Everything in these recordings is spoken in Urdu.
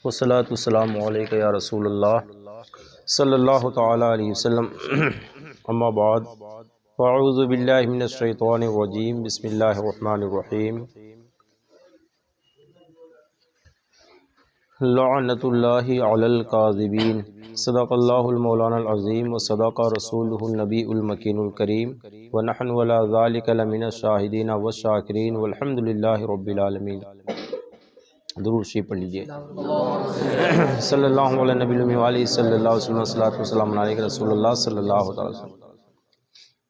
والصلاة والسلام علیکہ یا رسول اللہ صلی اللہ تعالی علیہ وسلم اما بعد فاعوذ باللہ من الشیطان الرجیم بسم اللہ الرحمن الرحیم لعنت اللہ علی الکاذبین صدق اللہ المولانا العظیم وصدق رسولہ النبی المکین الکریم ونحن ولا ذالک لمن الشاہدین والشاکرین والحمد للہ رب العالمین۔ درود شریف پڑھ لیجئے۔ صلی اللہ علیہ نبی الامی وآلہ صلی اللہ علیہ وسلم والصلاة والسلام علیہ رسول اللہ صلی اللہ علیہ وسلم۔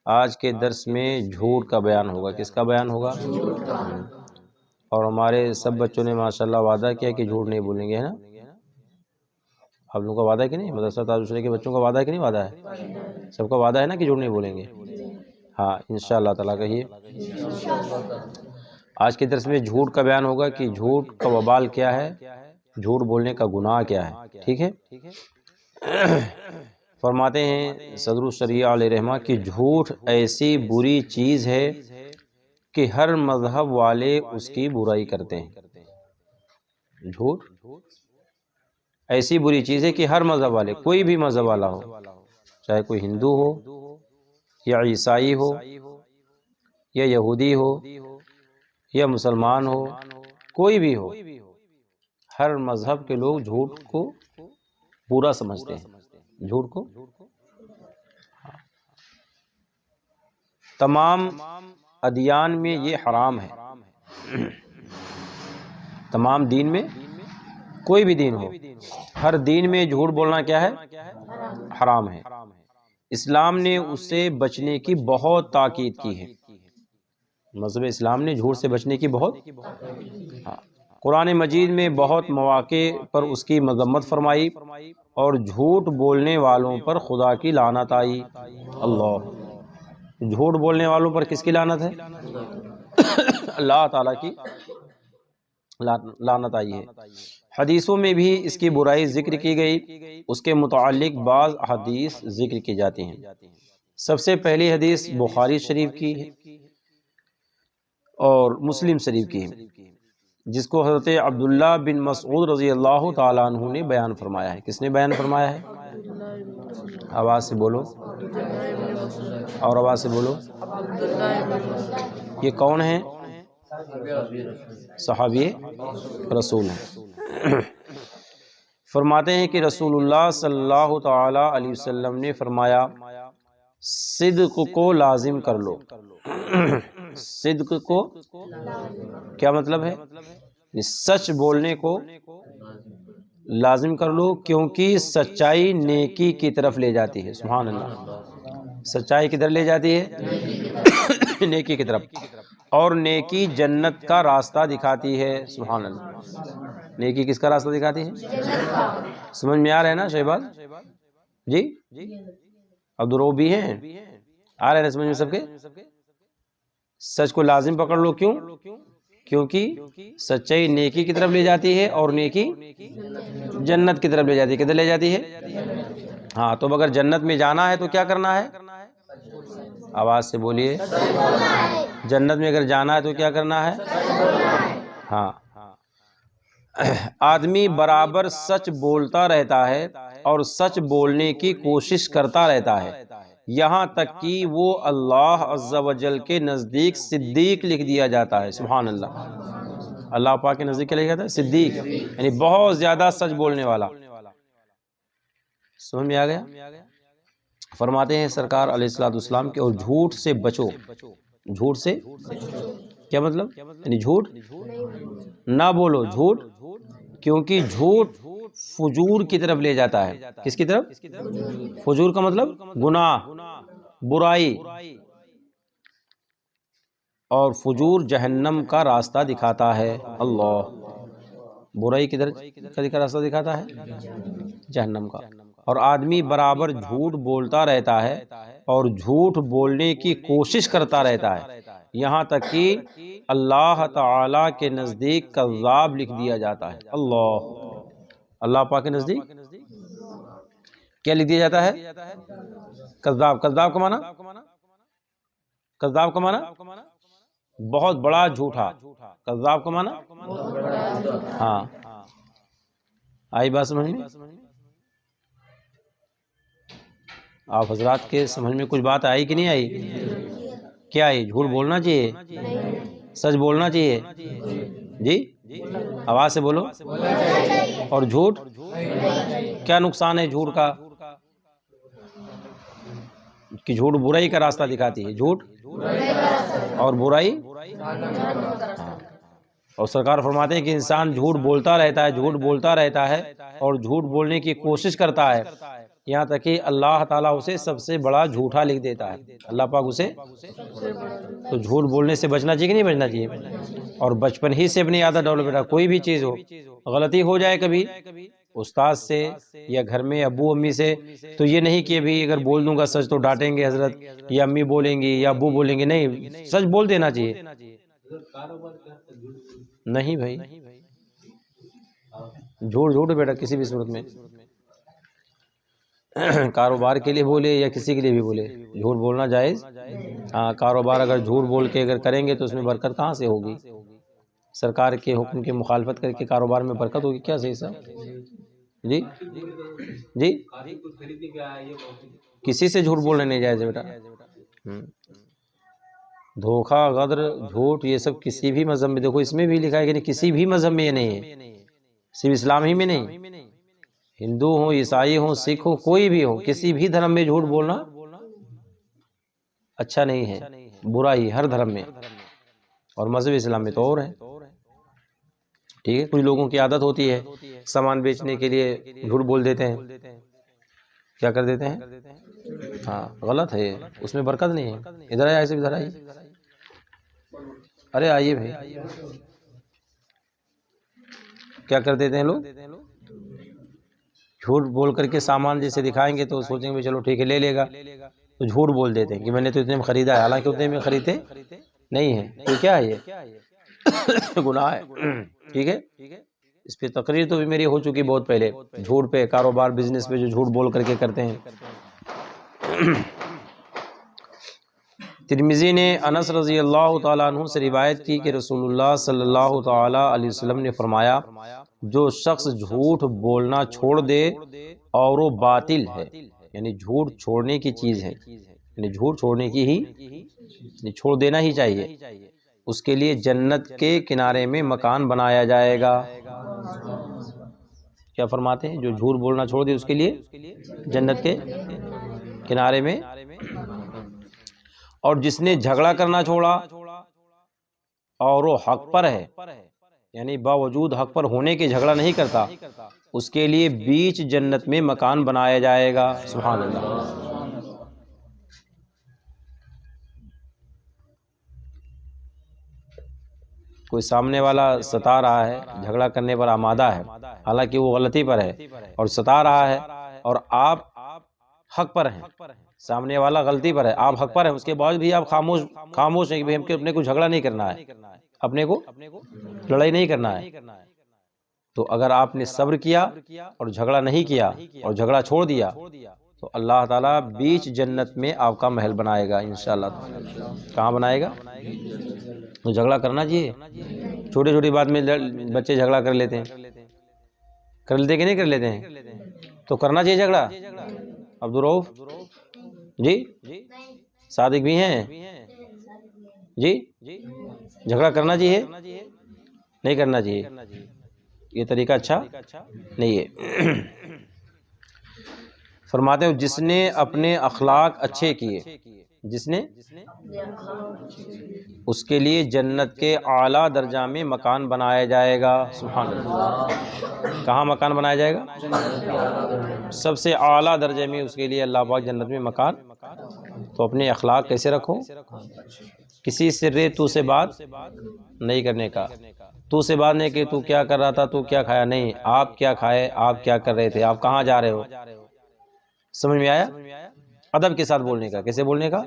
آج کے درس میں جھوٹ کا بیان ہوگا۔ کس کا بیان ہوگا؟ اور ہمارے سب بچوں نے ماشاءاللہ وعدہ کیا کہ جھوٹ نہیں بولیں گے، ہے نا؟ آپ لوگوں کا وعدہ ہے کہ نہیں؟ مدرسہ تعارف کے بچوں کا وعدہ ہے کہ نہیں وعدہ ہے؟ سب کا وعدہ ہے نا کہ جھوٹ نہیں بولیں گے؟ ہاں انشاءاللہ تعالیٰ کہیے۔ آج کے درس میں جھوٹ کا بیان ہوگا کہ جھوٹ کا وبال کیا ہے، جھوٹ بولنے کا گناہ کیا ہے، ٹھیک ہے؟ فرماتے ہیں صدر الشریعہ علیہ رحمہ کہ جھوٹ ایسی بری چیز ہے کہ ہر مذہب والے اس کی برائی کرتے ہیں۔ جھوٹ ایسی بری چیز ہے کہ ہر مذہب والے، کوئی بھی مذہب والا ہو، چاہے کوئی ہندو ہو یا عیسائی ہو یا یہودی ہو یا مسلمان ہو، کوئی بھی ہو، ہر مذہب کے لوگ جھوٹ کو برا سمجھتے ہیں۔ جھوٹ کو تمام ادیان میں یہ حرام ہے۔ تمام دین میں، کوئی بھی دین ہو، ہر دین میں جھوٹ بولنا کیا ہے؟ حرام ہے۔ اسلام نے اس سے بچنے کی بہت تاکید کی ہے۔ مذہب اسلام نے جھوٹ سے بچنے کی بہت، قرآن مجید میں بہت مواقع پر اس کی مذمت فرمائی اور جھوٹ بولنے والوں پر خدا کی لعنت آئی۔ اللہ، جھوٹ بولنے والوں پر کس کی لعنت ہے؟ اللہ تعالیٰ کی لعنت آئی ہے۔ حدیثوں میں بھی اس کی برائی ذکر کی گئی، اس کے متعلق بعض حدیث ذکر کی جاتی ہیں۔ سب سے پہلی حدیث بخاری شریف کی ہے اور مسلم شریف کی ہے، جس کو حضرت عبداللہ بن مسعود رضی اللہ تعالیٰ عنہ نے بیان فرمایا ہے۔ کس نے بیان فرمایا ہے؟ آواز سے بولو، اور آواز سے بولو۔ یہ کون ہیں؟ صحابی رسول ہیں۔ فرماتے ہیں کہ رسول اللہ صلی اللہ تعالی علیہ وسلم نے فرمایا، صدق کو لازم کر لو۔ صدق کو کیا مطلب ہے؟ سچ بولنے کو لازم کر لو، کیونکہ سچائی نیکی کی طرف لے جاتی ہے۔ سبحان اللہ، سچائی کدھر لے جاتی ہے؟ نیکی کی طرف، اور نیکی جنت کا راستہ دکھاتی ہے۔ سبحان اللہ، نیکی کس کا راستہ دکھاتی ہے؟ سمجھ میں آ رہا ہے نا شہباز جی؟ عبدالرؤف بھی ہیں، آ رہے ہیں سمجھ میں سب کے؟ سچ کو لازم پکڑ لو، کیوں؟ کیونکہ سچائی نیکی کی طرف لے جاتی ہے اور نیکی جنت کی طرف لے جاتی ہے۔ کدھر لے جاتی ہے؟ ہاں، تو اگر جنت میں جانا ہے تو کیا کرنا ہے؟ آواز سے بولیے۔ جنت میں اگر جانا ہے تو کیا کرنا ہے؟ ہاں، آدمی برابر سچ بولتا رہتا ہے اور سچ بولنے کی کوشش کرتا رہتا ہے، یہاں تک کہ وہ اللہ عز و جل کے نزدیک صدیق لکھ دیا جاتا ہے۔ سبحان اللہ، اللہ پاک کے نزدیک کیا لکھا جاتا ہے؟ صدیق، یعنی بہت زیادہ سچ بولنے والا۔ سمجھ میں آ گیا؟ فرماتے ہیں سرکار علیہ الصلوۃ والسلام کہ اور جھوٹ سے بچو۔ جھوٹ سے کیا مطلب؟ یعنی جھوٹ نہ بولو، جھوٹ، کیونکہ جھوٹ فجور کی طرف لے جاتا ہے۔ کس کی طرف؟ فجور کا مطلب گناہ، برائی، اور فجور جہنم کا راستہ دکھاتا ہے۔ اللہ، برائی کدھر کا راستہ دکھاتا ہے؟ جہنم کا۔ اور آدمی برابر جھوٹ بولتا رہتا ہے اور جھوٹ بولنے کی کوشش کرتا رہتا ہے، یہاں تک کہ اللہ تعالی کے نزدیک کذاب لکھ دیا جاتا ہے۔ اللہ، اللہ پاک کے نزدیک کیا لکھ دیا جاتا ہے؟ کذاب۔ کذاب کا معنی؟ کذاب کا معنی بہت بڑا جھوٹا۔ کذاب کا معنی؟ ہاں، آئی بات سمجھ میں؟ آپ حضرات کے سمجھ میں کچھ بات آئی کہ نہیں آئی؟ کیا آئی؟ جھوٹ بولنا چاہیے، سچ بولنا چاہیے جی، آواز سے بولو، اور جھوٹ کیا نقصان ہے جھوٹ کا؟ کہ جھوٹ برائی کا راستہ دکھاتی ہے، جھوٹ اور برائی، اور سرکار فرماتے ہیں کہ انسان جھوٹ بولتا رہتا ہے، جھوٹ بولتا رہتا ہے اور جھوٹ بولنے کی کوشش کرتا ہے، یہاں تک کہ اللہ تعالیٰ اسے سب سے بڑا جھوٹا لکھ دیتا ہے، اللہ پاک اسے۔ تو جھوٹ بولنے سے بچنا چاہیے کہ نہیں بچنا چاہیے؟ اور بچپن ہی سے اپنی عادت ڈالو بیٹا، کوئی بھی چیز ہو، غلطی ہو جائے کبھی استاد سے یا گھر میں ابو امی سے، تو یہ نہیں کہ ابھی اگر بول دوں گا سچ تو ڈانٹیں گے حضرت، یا امی بولیں گی یا ابو بولیں گے، نہیں، سچ بول دینا چاہیے۔ نہیں بھائی، جھوٹ جھوٹ بیٹا کسی بھی صورت میں، کاروبار کے لیے بولے یا کسی کے لیے بھی بولے، جھوٹ بولنا جائز۔ ہاں، کاروبار اگر جھوٹ بول کے اگر کریں گے تو اس میں برکت کہاں سے ہوگی؟ سرکار کے حکم کی مخالفت کر کے کاروبار میں برکت ہوگی کیا؟ صحیح صاحب جی جی، کسی سے جھوٹ بولنا نہیں جائز بیٹا۔ دھوکہ، غدر، جھوٹ، یہ سب کسی بھی مذہب میں، دیکھو اس میں بھی لکھا ہے کہ کسی بھی مذہب میں یہ نہیں ہے، صرف اسلام ہی میں نہیں، ہندو ہوں، عیسائی ہوں، سکھ ہوں، کوئی بھی ہو، کسی بھی دھرم میں جھوٹ بولنا اچھا نہیں ہے، برا ہی ہر دھرم میں، اور مذہب اسلام میں تو اور ہے۔ ٹھیک ہے، کچھ لوگوں کی عادت ہوتی ہے سامان بیچنے کے لیے جھوٹ بول دیتے ہیں، کیا کر دیتے ہیں؟ ہاں، غلط ہے، اس میں برکت نہیں ہے۔ ادھر آئیے، ادھر آئیے، ارے آئیے بھائی، کیا کر دیتے ہیں لوگ؟ جھوٹ بول کر کے سامان جیسے دکھائیں گے تو سوچیں گے چلو ٹھیک ہے لے لے گا، تو جھوٹ بول دیتے ہیں کہ میں نے تو اتنے میں خریدا ہے، حالانکہ اتنے میں خریدے نہیں ہے۔ تو کیا ہے؟ یہ گناہ ہے۔ ٹھیک ہے، اس پہ تقریر تو بھی میری ہو چکی بہت پہلے، جھوٹ پہ، کاروبار بزنس پہ جو جھوٹ بول کر کے کرتے ہیں۔ ترمذی نے انس رضی اللہ تعالیٰ عنہ سے روایت کی کہ رسول اللہ صلی اللہ تعالیٰ علیہ وسلم نے فرمایا، جو شخص جھوٹ بولنا چھوڑ دے اور وہ باطل ہے، یعنی جھوٹ چھوڑنے کی چیز ہے، یعنی جھوٹ چھوڑنے کی ہی چھوڑ دینا ہی چاہیے، اس کے لیے جنت کے کنارے میں مکان بنایا جائے گا۔ کیا فرماتے ہیں؟ جو جھوٹ بولنا چھوڑ دے اس کے لیے جنت کے کنارے میں، اور جس نے جھگڑا کرنا چھوڑا اور وہ حق پر ہے، یعنی باوجود حق پر ہونے کے جھگڑا نہیں کرتا، اس کے لیے بیچ جنت میں مکان بنایا جائے گا۔ سبحان اللہ۔ کوئی سامنے والا ستا رہا ہے، جھگڑا کرنے پر آمادہ ہے، حالانکہ وہ غلطی پر ہے اور ستا رہا ہے، اور آپ حق پر ہیں، سامنے والا غلطی پر ہے، آپ حق پر ہیں، اس کے بعد بھی آپ خاموش ہیں کہ ہم اپنے کو جھگڑا نہیں کرنا ہے، اپنے کو لڑائی نہیں کرنا ہے۔ تو اگر آپ نے صبر کیا اور جھگڑا نہیں کیا اور جھگڑا چھوڑ دیا تو اللہ تعالیٰ بیچ جنت میں آپ کا محل بنائے گا انشاءاللہ۔ کہاں بنائے گا؟ تو جھگڑا کرنا چاہیے، چھوٹی چھوٹی بات میں بچے جھگڑا کر لیتے ہیں، کر لیتے کہ نہیں کر لیتے ہیں؟ تو کرنا چاہیے جھگڑا۔ عبدالرؤف جی، صادق بھی ہیں جی، جھگڑا کرنا چاہیے نہیں کرنا چاہیے؟ یہ طریقہ اچھا نہیں ہے۔ فرماتے ہیں جس نے اپنے اخلاق اچھے کیے، جس نے، اس کے لیے جنت کے اعلیٰ درجہ میں مکان بنایا جائے گا۔ سبحان اللہ۔ کہاں مکان بنایا جائے گا؟ سب سے اعلیٰ درجے میں اس کے لیے اللہ پاک جنت میں مکان۔ تو اپنے اخلاق کیسے رکھو؟ کسی سرے تو سے بات نہیں کرنے کا، تو سے بات نہیں کہ تو کیا کر رہا تھا، تو کیا کھایا، نہیں، آپ کیا کھائے، آپ کیا کر رہے تھے، آپ کہاں جا رہے ہو، سمجھ میں آیا؟ ادب کے ساتھ بولنے کا، کیسے بولنے کا؟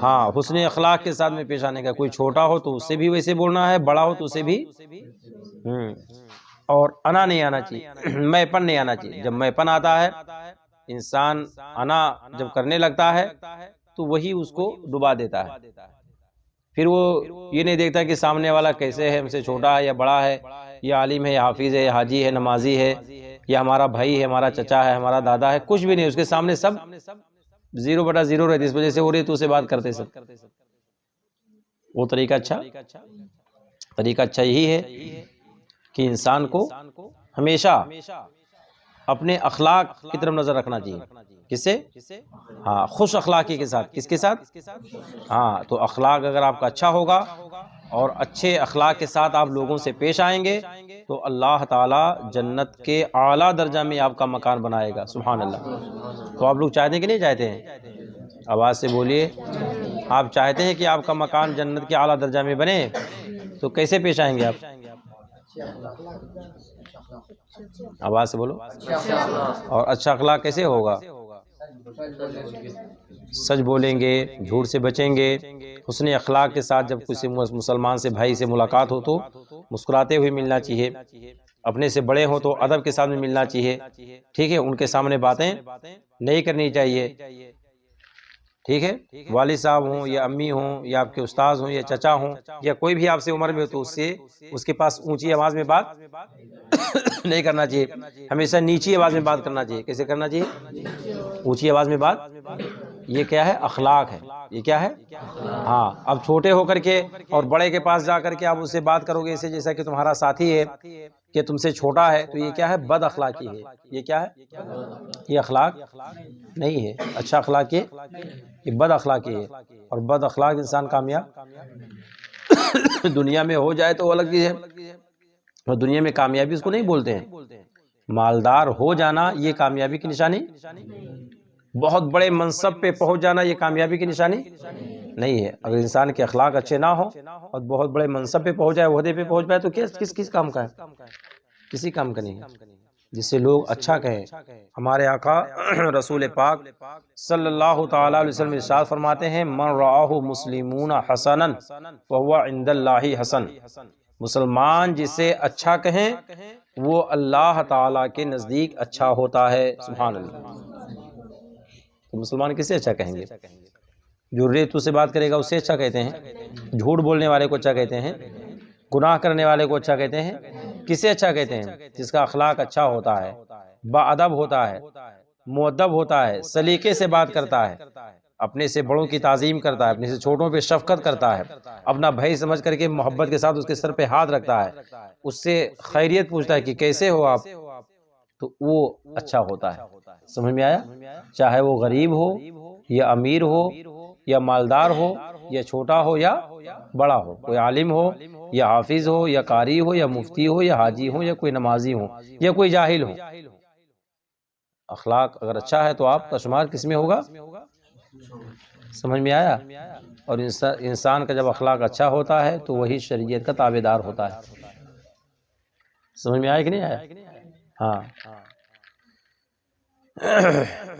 ہاں، حسن اخلاق کے ساتھ میں پیش آنے کا، کوئی چھوٹا ہو تو اس سے بھی ویسے بولنا ہے، بڑا ہو تو اسے بھی، اور انا نہیں آنا چاہیے، میں پن نہیں آنا چاہیے۔ جب میں پن آتا ہے، انسان انا جب کرنے لگتا ہے تو وہی اس کو ڈبا دیتا ہے، پھر وہ یہ نہیں دیکھتا کہ سامنے والا کیسے ہے، ہم سے چھوٹا ہے یا بڑا ہے، یہ عالم ہے یا حافظ ہے یا حاجی ہے، نمازی ہے، یا ہمارا بھائی ہے، ہمارا چچا ہے، ہمارا دادا ہے، کچھ بھی نہیں، اس کے سامنے سب 0/0 رہتی، اس وجہ سے وہ رہی تو اسے بات کرتے سب۔ وہ طریقہ اچھا یہی ہے کہ انسان کو ہمیشہ اپنے اخلاق کی طرف نظر رکھنا چاہیے۔ کس سے؟ ہاں، خوش اخلاقی کے ساتھ۔ کس کے ساتھ؟ ہاں، تو اخلاق اگر آپ کا اچھا ہوگا اور اچھے اخلاق کے ساتھ آپ لوگوں سے پیش آئیں گے تو اللہ تعالیٰ جنت کے اعلیٰ درجہ میں آپ کا مکان بنائے گا۔ سبحان اللہ۔ تو آپ لوگ چاہتے ہیں کہ نہیں چاہتے ہیں؟ آواز سے بولیے، آپ چاہتے ہیں کہ آپ کا مکان جنت کے اعلیٰ درجہ میں بنے تو کیسے پیش آئیں گے آپ؟ آواز سے بولو۔ اور اچھا اخلاق کیسے ہوگا؟ سچ بولیں گے، جھوٹ سے بچیں گے، حسن اخلاق کے ساتھ جب کسی مسلمان سے بھائی سے ملاقات ہو تو مسکراتے ہوئے ملنا چاہیے، اپنے سے بڑے ہوں تو ادب کے ساتھ میں ملنا چاہیے، ٹھیک ہے، ان کے سامنے باتیں نہیں کرنی چاہیے، ٹھیک ہے، والد صاحب ہوں یا امی ہوں یا آپ کے استاذ ہوں یا چچا ہوں یا کوئی بھی آپ سے عمر میں ہو تو اس کے پاس اونچی آواز میں بات نہیں کرنا چاہیے، ہمیشہ نیچی آواز میں بات کرنا چاہیے۔ کیسے کرنا چاہیے؟ اونچی آواز میں بات۔ یہ کیا ہے؟ اخلاق ہے۔ یہ کیا ہے؟ ہاں، اب چھوٹے ہو کر کے اور بڑے کے پاس جا کر کے آپ اس سے بات کرو گے اسے جیسا کہ تمہارا ساتھی ہے کہ تم سے چھوٹا ہے، تو یہ کیا ہے؟ بد اخلاقی ہے۔ یہ کیا ہے؟ یہ اخلاق نہیں ہے۔ اچھا اخلاق یہ بد اخلاقی ہے، اور بد اخلاق انسان کامیاب دنیا میں ہو جائے تو وہ الگ چیز ہے، اور دنیا میں کامیابی اس کو نہیں بولتے ہیں۔ مالدار ہو جانا یہ کامیابی کی نشانی، بہت بڑے منصب پہ پہنچ جانا یہ کامیابی کی نشانی نہیں ہے۔ اگر انسان کے اخلاق اچھے نہ ہوں اور بہت بڑے منصب پہ پہنچ جائے، عہدے پہ پہنچ جائے، تو کس کام کا ہے؟ کسی کام کا نہیں ہے۔ جس سے لوگ اچھا کہیں۔ ہمارے آقا رسول پاک صلی اللہ تعالی علیہ وسلم ارشاد فرماتے ہیں، من رآہ مسلمون حسنا فہو عند اللہ حسن۔ مسلمان جسے اچھا کہیں وہ اللہ تعالیٰ کے نزدیک اچھا ہوتا ہے۔ سبحان اللہ۔ تو مسلمان کسے اچھا کہیں گے؟ جو ریتو سے بات کرے گا اسے اچھا کہتے ہیں، جھوٹ بولنے والے کو اچھا کہتے ہیں، گناہ کرنے والے کو اچھا کہتے ہیں۔ کسے اچھا کہتے ہیں؟ جس کا اخلاق اچھا ہوتا ہے، باادب ہوتا ہے، مؤدب ہوتا ہے، سلیقے سے بات کرتا ہے، اپنے سے بڑوں کی تعظیم کرتا ہے، اپنے سے چھوٹوں پہ شفقت کرتا ہے، اپنا بھائی سمجھ کر کے محبت کے ساتھ اس کے سر پہ ہاتھ رکھتا ہے، اس سے خیریت پوچھتا ہے کہ کیسے ہو آپ، تو وہ اچھا ہوتا ہے۔ سمجھ میں آیا؟ چاہے وہ غریب ہو یا امیر ہو یا مالدار ہو یا چھوٹا ہو یا بڑا ہو، کوئی عالم ہو یا حافظ ہو یا قاری ہو یا مفتی ہو یا حاجی ہو یا کوئی نمازی ہو یا کوئی جاہل ہو، اخلاق اگر اچھا ہے تو آپ کا شمار کس میں ہوگا؟ سمجھ میں آیا؟ اور انسان کا جب اخلاق اچھا ہوتا ہے تو وہی شریعت کا تابع دار ہوتا ہے۔ سمجھ میں آیا کہ نہیں آیا؟ ہاں۔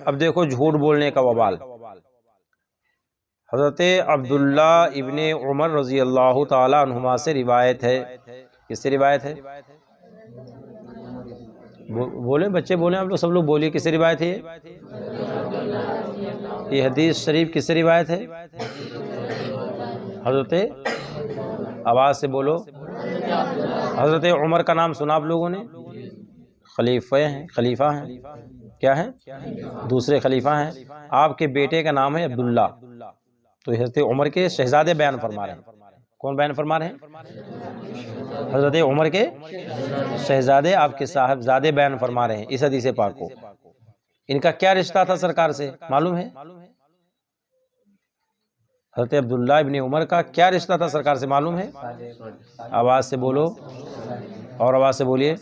اب دیکھو جھوٹ بولنے کا وبال۔ حضرت عبداللہ ابن عمر رضی اللہ تعالی عنہما سے روایت ہے۔ کس سے روایت ہے؟ بولیں بچے، بولیں آپ لوگ، سب لوگ بولیے، کس سے روایت ہے یہ حدیث شریف؟ کس سے روایت ہے؟ حضرت، آواز سے بولو، حضرت عمر کا نام سنا آپ لوگوں نے؟ خلیفہ ہیں، کیا ہیں؟ دوسرے خلیفہ ہیں۔ آپ کے بیٹے کا نام ہے عبداللہ، تو حضرت عمر کے شہزادے بیان فرما رہے ہیں۔ کون بیان فرما رہے ہیں؟ حضرت عمر کے شہزادے، آپ کے صاحبزادے بیان فرما رہے ہیں اس حدیث پاک کو۔ ان کا کیا رشتہ تھا سرکار سے معلوم ہے؟ حضرت عبداللہ ابن عمر کا کیا رشتہ تھا سرکار سے معلوم ہے؟ آواز سے بولو، اور آواز سے بولیے۔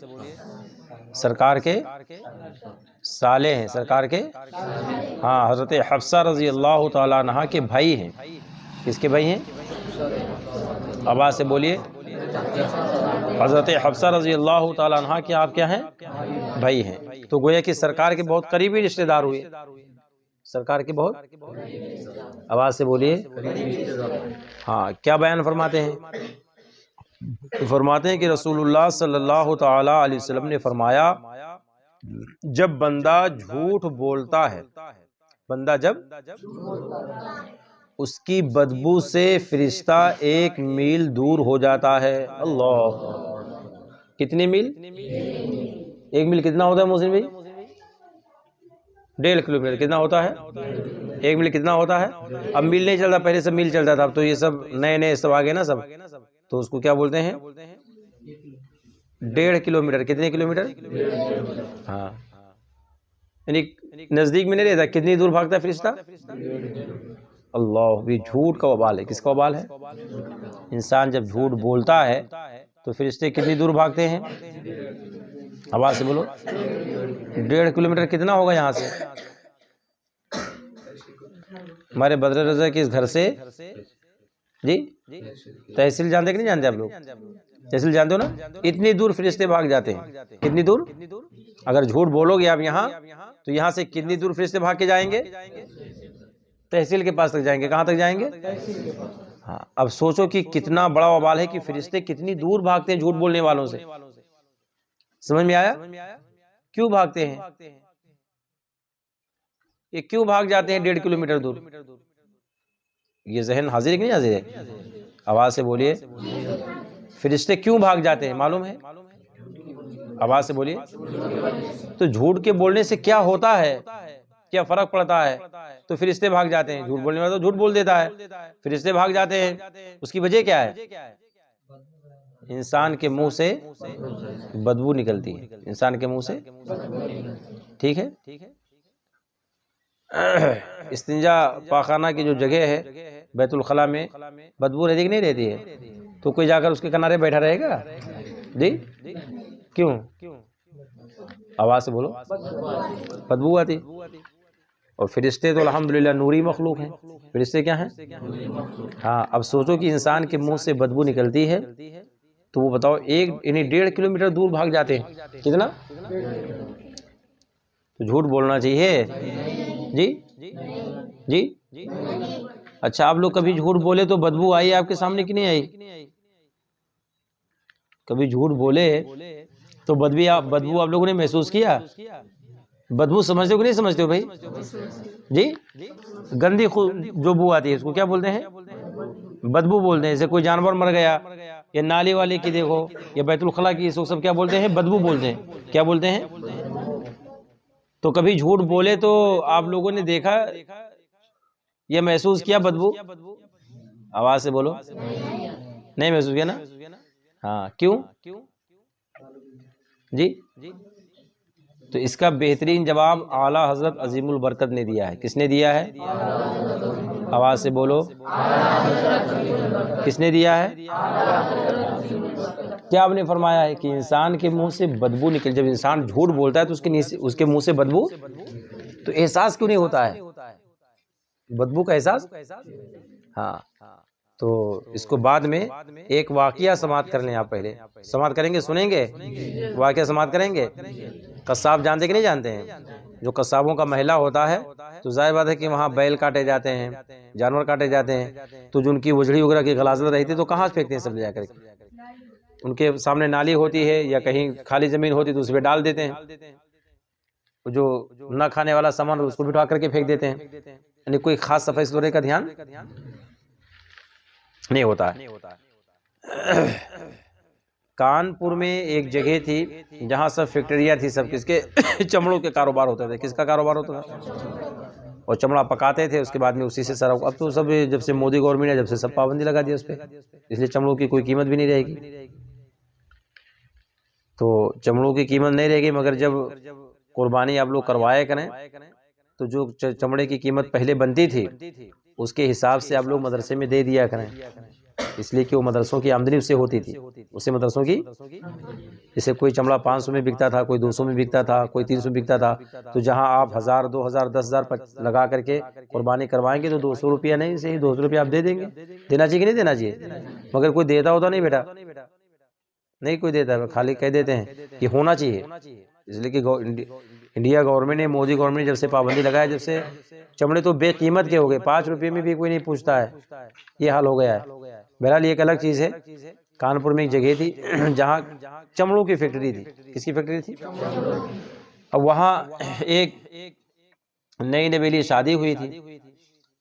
سرکار کے سالے ہیں، سرکار کے، ہاں، حضرت حفصہ رضی اللہ تعالیٰ عنہ کے بھائی ہیں۔ کس کے بھائی ہیں؟ آواز سے بولیے۔ حضرت حفصہ رضی اللہ تعالیٰ عنہ کے آپ کیا ہیں؟ بھائی ہیں۔ تو گویا کہ سرکار کے بہت قریبی رشتہ دار ہوئے، سرکار کے بہت، آواز سے بولیے، ہاں۔ کیا بیان فرماتے ہیں؟ فرماتے ہیں کہ رسول اللہ صلی اللہ تعالی علیہ وسلم نے فرمایا، جب بندہ جھوٹ بولتا ہے، بندہ جب اس کی بدبو سے فرشتہ 1 میل دور ہو جاتا ہے۔ اللہ، کتنے میل؟ 1 میل کتنا ہوتا ہے محسن بھائی؟ 1.5 کلومیٹر کتنا ہوتا ہے؟ 1 میل کتنا ہوتا ہے؟ اب میل نہیں چلتا، پہلے سے میل چلتا تھا، اب تو یہ سب نئے سب آگے نا سب، تو اس کو کیا بولتے ہیں؟ 1.5 کلومیٹر کتنے کلومیٹر؟ ہاں، یعنی نزدیک میں نہیں رہتا، کتنی دور بھاگتا ہے فرشتہ؟ اللہ، بھی جھوٹ کا وبال ہے، کس کا وبال ہے؟ انسان جب جھوٹ بولتا ہے تو فرشتے کتنی دور بھاگتے ہیں؟ آواز سے بولو، 1.5 کلومیٹر کتنا ہوگا یہاں سے؟ ہمارے بدر رضا کے اس گھر سے جی تحصیل جانتے کہ نہیں جانتے آپ لوگ؟ تحصیل جانتے ہو نا؟ اتنی دور فرشتے بھاگ جاتے ہیں، کتنی دور؟ اگر جھوٹ بولو گے آپ یہاں تو یہاں سے کتنی دور فرشتے بھاگ کے جائیں گے؟ تحصیل کے پاس تک جائیں گے، کہاں تک جائیں گے؟ ہاں، اب سوچو کہ کتنا بڑا وبال ہے کہ فرشتے کتنی دور بھاگتے ہیں جھوٹ بولنے والوں سے۔ سمجھ میں آیا کیوں بھاگتے ہیں؟ یہ کیوں بھاگ جاتے ہیں 1.5 کلومیٹر دور؟ یہ ذہن حاضر ہے کہ نہیں حاضر ہے؟ آواز سے بولیے، فرشتے کیوں بھاگ جاتے ہیں معلوم ہے؟ آواز سے بولیے، تو جھوٹ کے بولنے سے کیا ہوتا ہے، کیا فرق پڑتا ہے؟ تو فرشتے بھاگ جاتے ہیں، جھوٹ بولنے والا تو جھوٹ بول دیتا ہے، فرشتے بھاگ جاتے ہیں، اس کی وجہ کیا ہے؟ انسان کے منہ سے بدبو نکلتی ہے، انسان کے منہ سے، ٹھیک ہے؟ استنجا پاخانہ کی جو جگہ ہے بیت الخلاء میں، بدبو رہتی کہ نہیں رہتی ہے؟ تو کوئی جا کر اس کے کنارے بیٹھا رہے گا جی؟ کیوں؟ آواز سے بولو، بدبو آتی۔ اور فرشتے تو الحمدللہ نوری مخلوق ہیں، فرشتے کیا ہیں؟ ہاں، اب سوچو کہ انسان کے منہ سے بدبو نکلتی ہے تو وہ بتاؤ یعنی 1.5 کلومیٹر دور بھاگ جاتے ہیں، کتنا؟ تو جھوٹ بولنا چاہیے جی؟ جی اچھا، آپ لوگ کبھی جھوٹ بولے تو بدبو آئی آپ کے سامنے کہ نہیں آئی؟ کبھی جھوٹ بولے تو بدبو آپ لوگوں نے محسوس کیا؟ بدبو سمجھتے ہو کہ نہیں سمجھتے ہو بھائی؟ جی، گندی جو بو آتی ہے اس کو کیا بولتے ہیں؟ بدبو بولتے ہیں۔ جیسے کوئی جانور مر گیا یا نالی والے کی دیکھو یا بیت الخلاء کی، اس کو سب کیا بولتے ہیں؟ بدبو بولتے ہیں۔ کیا بولتے ہیں؟ تو کبھی جھوٹ بولے تو آپ لوگوں نے دیکھا یا محسوس کیا بدبو؟ آواز سے بولو، نہیں محسوس کیا نا؟ ہاں، کیوں جی؟ تو اس کا بہترین جواب اعلیٰ حضرت عظیم البرکت نے دیا ہے۔ کس نے دیا ہے؟ آواز سے بولو، کس نے دیا ہے؟ کیا آپ نے فرمایا ہے کہ انسان کے منہ سے بدبو نکل، جب انسان جھوٹ بولتا ہے تو اس کے منہ سے بدبو، تو احساس کیوں نہیں ہوتا ہے بدبو کا احساس؟ ہاں، تو اس کو بعد میں ایک واقعہ سماعت کر لیں آپ، پہلے سماعت کریں گے، سنیں گے واقعہ سماعت کریں گے۔ قصاب جانتے کہ نہیں جانتے ہیں؟ جو قصابوں کا محلہ ہوتا ہے تو ظاہر بات ہے کہ وہاں بیل کاٹے جاتے ہیں، جانور کاٹے جاتے ہیں، تو جو ان کی وجڑی وغیرہ کی غلاظت رہتی ہے تو کہاں پھینکتے ہیں سب لے جا کر کے؟ ان کے سامنے نالی ہوتی ہے یا کہیں خالی زمین ہوتی تو اس پہ ڈال دیتے ہیں، جو نہ کھانے والا سامان اس کو بٹھا کر کے پھینک دیتے ہیں، یعنی کوئی خاص صفائی ستھرائی کا دھیان نہیں ہوتا ہے۔ کانپور میں ایک جگہ تھی جہاں سب فیکٹریاں تھی، سب کس کے؟ چمڑوں کے کاروبار ہوتے تھے۔ کس کا کاروبار ہوتا تھا؟ اور چمڑا پکاتے تھے، اس کے بعد میں اسی سے سارا، اب تو سب جب سے مودی گورنمنٹ نے جب سے سب پابندی لگا دی اس پہ، اس لیے چمڑوں کی کوئی قیمت بھی نہیں رہے گی۔ تو چمڑوں کی قیمت نہیں رہے گی، مگر جب قربانی آپ لوگ کروائے کریں تو جو چمڑے کی قیمت پہلے بنتی تھی اس کے حساب سے آپ لوگ مدرسے میں دے دیا کریں، اس لیے کہ وہ مدرسوں کی آمدنی اس سے ہوتی تھی، اس سے مدرسوں کی، جیسے کوئی چمڑا 500 میں بکتا تھا، کوئی 200 میں بکتا تھا، کوئی 300 میں بکتا تھا، تو جہاں آپ 1000 2000 10,000 لگا کر کے قربانی کروائیں گے تو 200 روپیہ نہیں، صحیح 200 روپیہ آپ دے دیں گے۔ دینا چاہیے کہ نہیں دینا چاہیے؟ مگر کوئی دیتا ہوتا نہیں بیٹا، نہیں کوئی دیتا ہے، خالی کہہ دیتے ہیں کہ ہونا چاہیے، اس لیے کہ انڈیا گورنمنٹ نے، مودی گورنمنٹ نے جب سے پابندی لگایا، جب سے چمڑے تو بے قیمت کے ہو گئے، 5 روپے میں بھی کوئی نہیں پوچھتا ہے، یہ حال ہو گیا ہے۔ بہرحال یہ ایک الگ چیز ہے۔ کانپور میں ایک جگہ تھی جہاں چمڑوں کی فیکٹری تھی۔ کس کی فیکٹری تھی؟ اب وہاں ایک نئی نویلی شادی ہوئی تھی،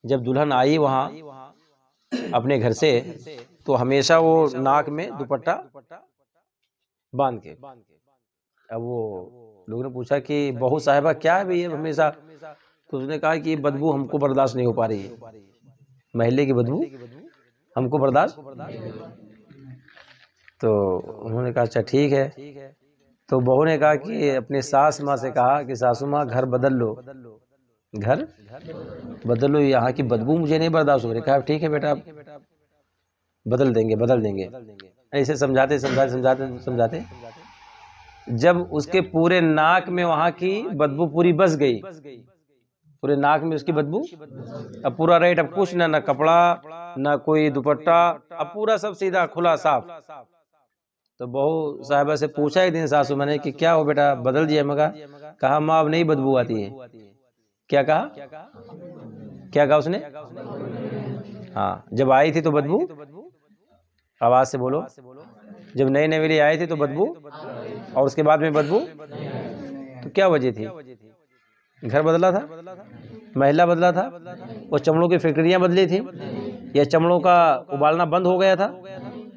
جب دلہن آئی وہاں اپنے گھر سے تو ہمیشہ وہ ناک میں دوپٹہ باندھ کے، اب وہ لوگوں نے پوچھا کہ بہو صاحبہ کیا ہے بھئی ہمیشہ؟ تو اس نے کہا کہ یہ بدبو ہم کو برداشت نہیں ہو پا رہی ہے، محلے کی بدبو ہم کو برداشت۔ تو انہوں نے کہا اچھا ٹھیک ہے۔ تو بہو نے کہا کہ اپنے ساس ماں سے کہا کہ ساسو ماں گھر بدل لو، گھر بدل لو، یہاں کی بدبو مجھے نہیں برداشت ہو رہی۔ کہا ٹھیک ہے بیٹا بدل دیں گے۔ ایسے سمجھاتے سمجھاتے جب اس کے پورے ناک میں وہاں کی بدبو پوری بس گئی، پورے ناک میں اس کی بدبو اب پورا ریٹ، اب کچھ نہ کپڑا نہ کوئی دوپٹہ، اب پورا سب سیدھا کھلا صاف۔ تو بہو صاحبہ سے پوچھا ایک دن ساسو میں نے کہ کیا ہو بیٹا بدل دیا؟ مگا کہا ماں اب نہیں بدبو آتی ہے۔ کیا کہا اس نے؟ ہاں جب آئی تھی تو بدبو، آواز سے بولو، جب نئی نویلی آئی تھی تو بدبو، اور اس کے بعد میں بدبو، تو کیا وجہ تھی؟ گھر بدلا تھا، محلہ بدلا تھا، وہ چمڑوں کی فیکٹریاں بدلی تھی، یا چمڑوں کا ابالنا بند ہو گیا تھا،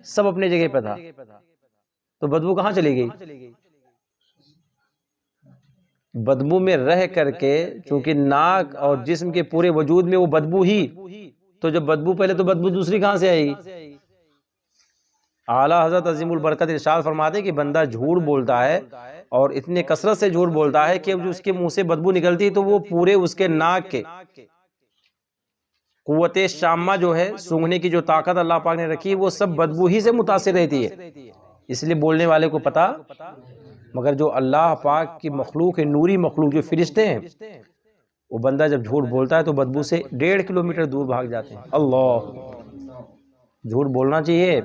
سب اپنی جگہ پہ تھا، تو بدبو کہاں چلی گئی؟ بدبو میں رہ کر کے چونکہ ناک اور جسم کے پورے وجود میں وہ بدبو ہی، تو جب بدبو پہلے تو بدبو دوسری کہاں سے آئے گی؟ اعلیٰ حضرت عظیم البرکت ارشاد فرماتے کہ بندہ جھوٹ بولتا ہے اور اتنے کثرت سے جھوٹ بولتا ہے کہ جو اس کے منہ سے بدبو نکلتی تو وہ پورے اس کے ناک کے قوت شامہ جو ہے، سونگھنے کی جو طاقت اللہ پاک نے رکھی وہ سب بدبو ہی سے متاثر رہتی ہے۔ اس لیے بولنے والے کو پتا، مگر جو اللہ پاک کی مخلوق ہے، نوری مخلوق جو فرشتے ہیں، وہ بندہ جب جھوٹ بولتا ہے تو بدبو سے 1.5 کلومیٹر دور بھاگ جاتے ہیں۔ اللہ، جھوٹ بولنا چاہیے،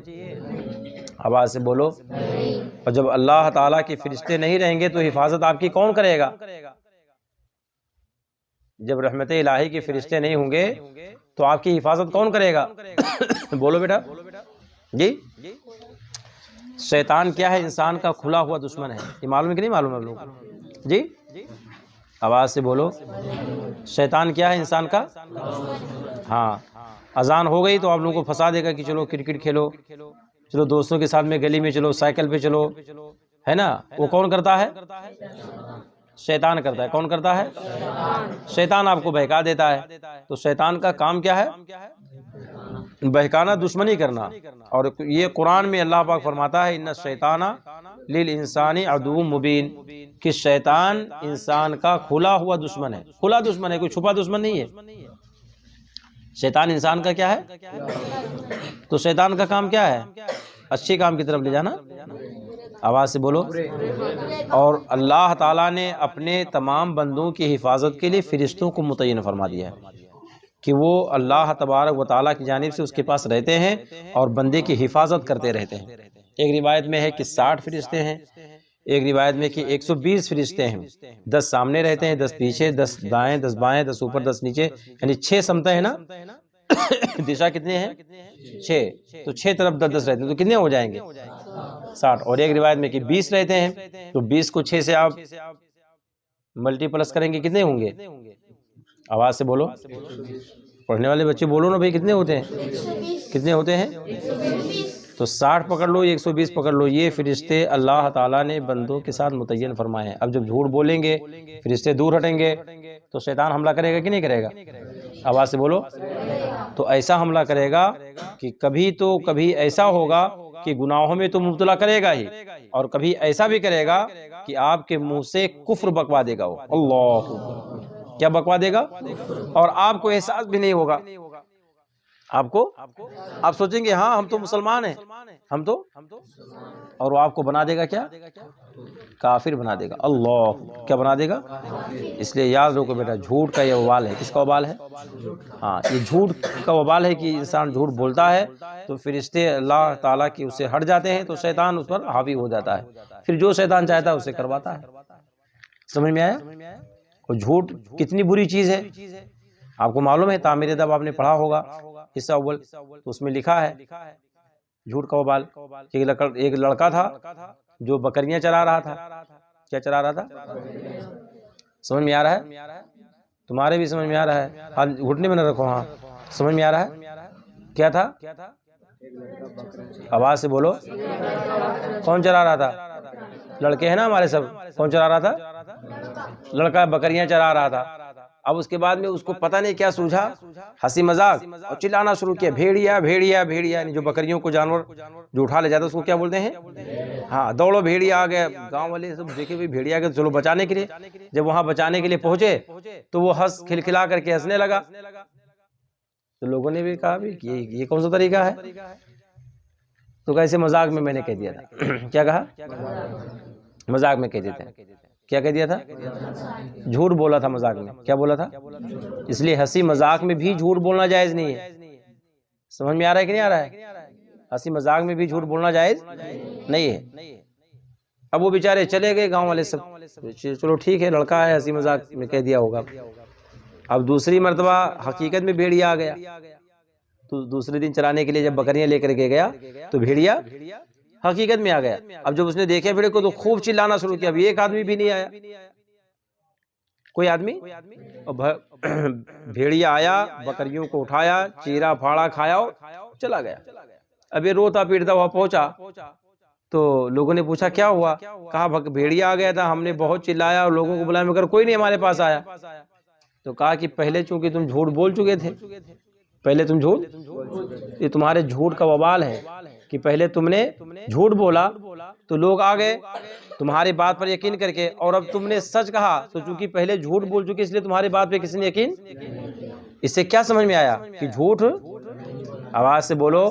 آواز سے بولو۔ اور جب اللہ تعالیٰ کے فرشتے نہیں رہیں گے تو حفاظت آپ کی کون کرے گا؟ جب رحمت الہی کے فرشتے نہیں ہوں گے تو آپ کی حفاظت کون کرے گا؟ بولو بیٹا جی۔ شیطان کیا ہے؟ انسان کا کھلا ہوا دشمن ہے، یہ معلوم ہے کہ نہیں معلوم ہے آپ لوگوں کو؟ جی آواز سے بولو، شیطان کیا ہے؟ انسان کا، ہاں اذان ہو گئی تو آپ لوگوں کو پھنسا دے گا کہ چلو کرکٹ کھیلو، چلو دوستوں کے ساتھ میں گلی میں چلو، سائیکل پہ چلو، ہے نا؟ وہ کون کرتا ہے؟ شیطان کرتا ہے۔ کون کرتا ہے؟ شیطان آپ کو بہکا دیتا ہے۔ تو شیطان کا کام کیا ہے؟ بہکانا، دشمنی کرنا۔ اور یہ قرآن میں اللہ پاک فرماتا ہے ان الشیطان للانسان عدو مبین، کہ شیطان انسان کا کھلا ہوا دشمن ہے، کھلا دشمن ہے، کوئی چھپا دشمن نہیں ہے۔ شیطان انسان کا کیا ہے؟ تو شیطان کا کام کیا ہے؟ اچھے کام کی طرف لے جانا، آواز سے بولو۔ اور اللہ تعالیٰ نے اپنے تمام بندوں کی حفاظت کے لیے فرشتوں کو متعین فرما دیا ہے کہ وہ اللہ تبارک و تعالیٰ کی جانب سے اس کے پاس رہتے ہیں اور بندے کی حفاظت کرتے رہتے ہیں۔ ایک روایت میں ہے کہ 60 فرشتے ہیں، ایک روایت میں کہ 120 فرشتے ہیں، 10 سامنے رہتے ہیں، 10 پیچھے، 10 دائیں، 10 بائیں، 10 اوپر، 10 نیچے، یعنی 6 سمتیں ہیں نا، دشا کتنے ہیں؟ 6، تو 6 طرف 10 10 رہتے ہیں، تو کتنے ہو جائیں گے؟ 60۔ اور ایک روایت میں کہ 20 رہتے ہیں، تو 20 کو 6 سے آپ ملٹی پلس کریں گے کتنے ہوں گے؟ آواز سے بولو، پڑھنے والے بچے بولو نا بھائی، کتنے ہوتے ہیں؟ کتنے ہوتے ہیں؟ تو 60 پکڑ لو، 120 پکڑ لو، یہ فرشتے اللہ تعالیٰ نے بندوں کے ساتھ متعین فرمائے ہیں۔ اب جب جھوٹ بولیں گے، فرشتے دور ہٹیں گے تو شیطان حملہ کرے گا کہ نہیں کرے گا؟ آواز سے بولو۔ تو ایسا حملہ کرے گا کہ کبھی ایسا ہوگا کہ گناہوں میں تو مبتلا کرے گا ہی، اور کبھی ایسا بھی کرے گا کہ آپ کے منہ سے کفر بکوا دے گا وہ۔ اللہ، کیا بکوا دے گا؟ اور آپ کو احساس بھی نہیں ہوگا۔ آپ سوچیں گے ہاں ہم تو مسلمان ہیں، ہم تو، اور وہ آپ کو بنا دے گا کیا؟ کافر بنا دے گا۔ اللہ، کیا بنا دے گا؟ اس لیے یاد رکھو بیٹا، جھوٹ کا یہ وبال ہے۔ کس کا وبال ہے؟ ہاں، یہ جھوٹ کا وبال ہے کہ انسان جھوٹ بولتا ہے تو فرشتے اللہ تعالیٰ کی اس سے ہٹ جاتے ہیں، تو شیطان اس پر حاوی ہو جاتا ہے، پھر جو شیطان چاہتا ہے اسے کرواتا ہے۔ سمجھ میں آیا؟ اور جھوٹ کتنی بری چیز ہے، آپ کو معلوم ہے؟ تعمیر ادب آپ نے پڑھا ہوگا حصہ اول، تو اس میں لکھا ہے جھوٹ کا وبال۔ ایک لڑکا تھا جو بکریاں چرا رہا تھا۔ کیا چرا رہا تھا؟ سمجھ میں آ رہا ہے؟ تمہارے بھی سمجھ میں آ رہا ہے؟ ہاں گھٹنے میں نہ رکھو، ہاں سمجھ میں آ رہا ہے؟ کیا تھا؟ آواز سے بولو، کون چرا رہا تھا؟ لڑکے ہیں نا ہمارے سب، کون چرا رہا تھا؟ لڑکا بکریاں چرا رہا تھا۔ اب اس کے بعد میں اس کو پتہ نہیں کیا سوجھا، ہنسی مذاق، اور چلانا شروع کیا، بھیڑیا بھیڑیا بھیڑیا، یعنی جو بکریوں کو جانور جو اٹھا لے جاتا ہے اس کو کیا بولتے ہیں؟ ہاں، دوڑو بھیڑیا آ گیا۔ گاؤں والے سب دیکھے بھی بھیڑیا کے، چلو بچانے کے لیے۔ جب وہاں بچانے کے لیے پہنچے تو وہ ہنس کھلکھلا کر کے ہنسنے لگا، تو لوگوں نے بھی کہا بھی یہ کون سا طریقہ ہے؟ تو کیسے مذاق میں نے کہہ دیا تھا۔ کیا کہا؟ مذاق میں کہہ دیتے ہیں۔ کیا کہہ دیا تھا؟ جھوٹ بولا تھا مذاق میں۔ کیا بولا تھا؟ اس لیے ہنسی مذاق میں بھی جھوٹ بولنا جائز نہیں ہے۔ سمجھ میں آ رہا ہے کہ نہیں آ رہا ہے؟ ہنسی مذاق میں بھی جھوٹ بولنا جائز نہیں ہے۔ اب وہ بیچارے چلے گئے گاؤں والے سب، چلو ٹھیک ہے لڑکا ہے ہنسی مذاق میں کہہ دیا ہوگا۔ اب دوسری مرتبہ حقیقت میں بھیڑیا آ گیا، تو دوسرے دن چرانے کے لیے جب بکریاں لے کر کے گیا تو بھیڑیا حقیقت میں آ گیا۔ اب جب اس نے دیکھا بھیڑے کو تو خوب چلانا شروع کیا، اب ایک آدمی بھی نہیں آیا، کوئی آدمی۔ بھیڑیا آیا، بکریوں کو اٹھایا، چیرا پھاڑا کھایا اور چلا گیا۔ اب یہ روتا پیٹتا ہوا پہنچا تو لوگوں نے پوچھا کیا ہوا؟ کہا بھیڑیا آ گیا تھا، ہم نے بہت چلایا اور لوگوں کو بلایا مگر کوئی نہیں ہمارے پاس آیا۔ تو کہا کہ پہلے چونکہ تم جھوٹ بول چکے تھے، پہلے تم جھوٹ، یہ تمہارے جھوٹ کا وبال ہے کہ پہلے تم نے جھوٹ بولا تو لوگ آ گئے تمہاری بات پر یقین کر کے، اور اب تم نے سچ کہا تو چونکہ پہلے جھوٹ بول چکے اس لیے تمہاری بات پہ کسی نے یقین۔ اس سے کیا سمجھ میں آیا کہ جھوٹ، آواز سے بولو،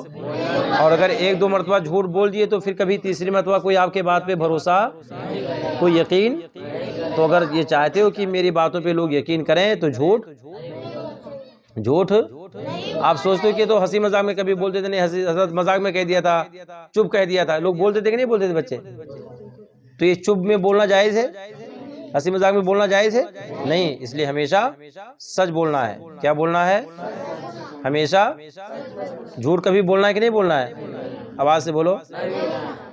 اور اگر ایک دو مرتبہ جھوٹ بول دیے تو پھر کبھی تیسری مرتبہ کوئی آپ کے بات پہ بھروسہ، کوئی یقین۔ تو اگر یہ چاہتے ہو کہ میری باتوں پہ لوگ یقین کریں تو جھوٹ آپ سوچتے ہو کہ تو ہنسی مذاق میں کبھی بولتے تھے، نہیں حضرت مذاق میں کہہ دیا تھا، چپ کہہ دیا تھا، لوگ بولتے تھے کہ نہیں بولتے تھے بچے؟ تو یہ چپ میں بولنا جائز ہے، ہنسی مذاق میں بولنا جائز ہے نہیں، اس لیے ہمیشہ سچ بولنا ہے۔ کیا بولنا ہے؟ ہمیشہ۔ جھوٹ کبھی بولنا ہے کہ نہیں بولنا ہے؟ آواز سے بولو،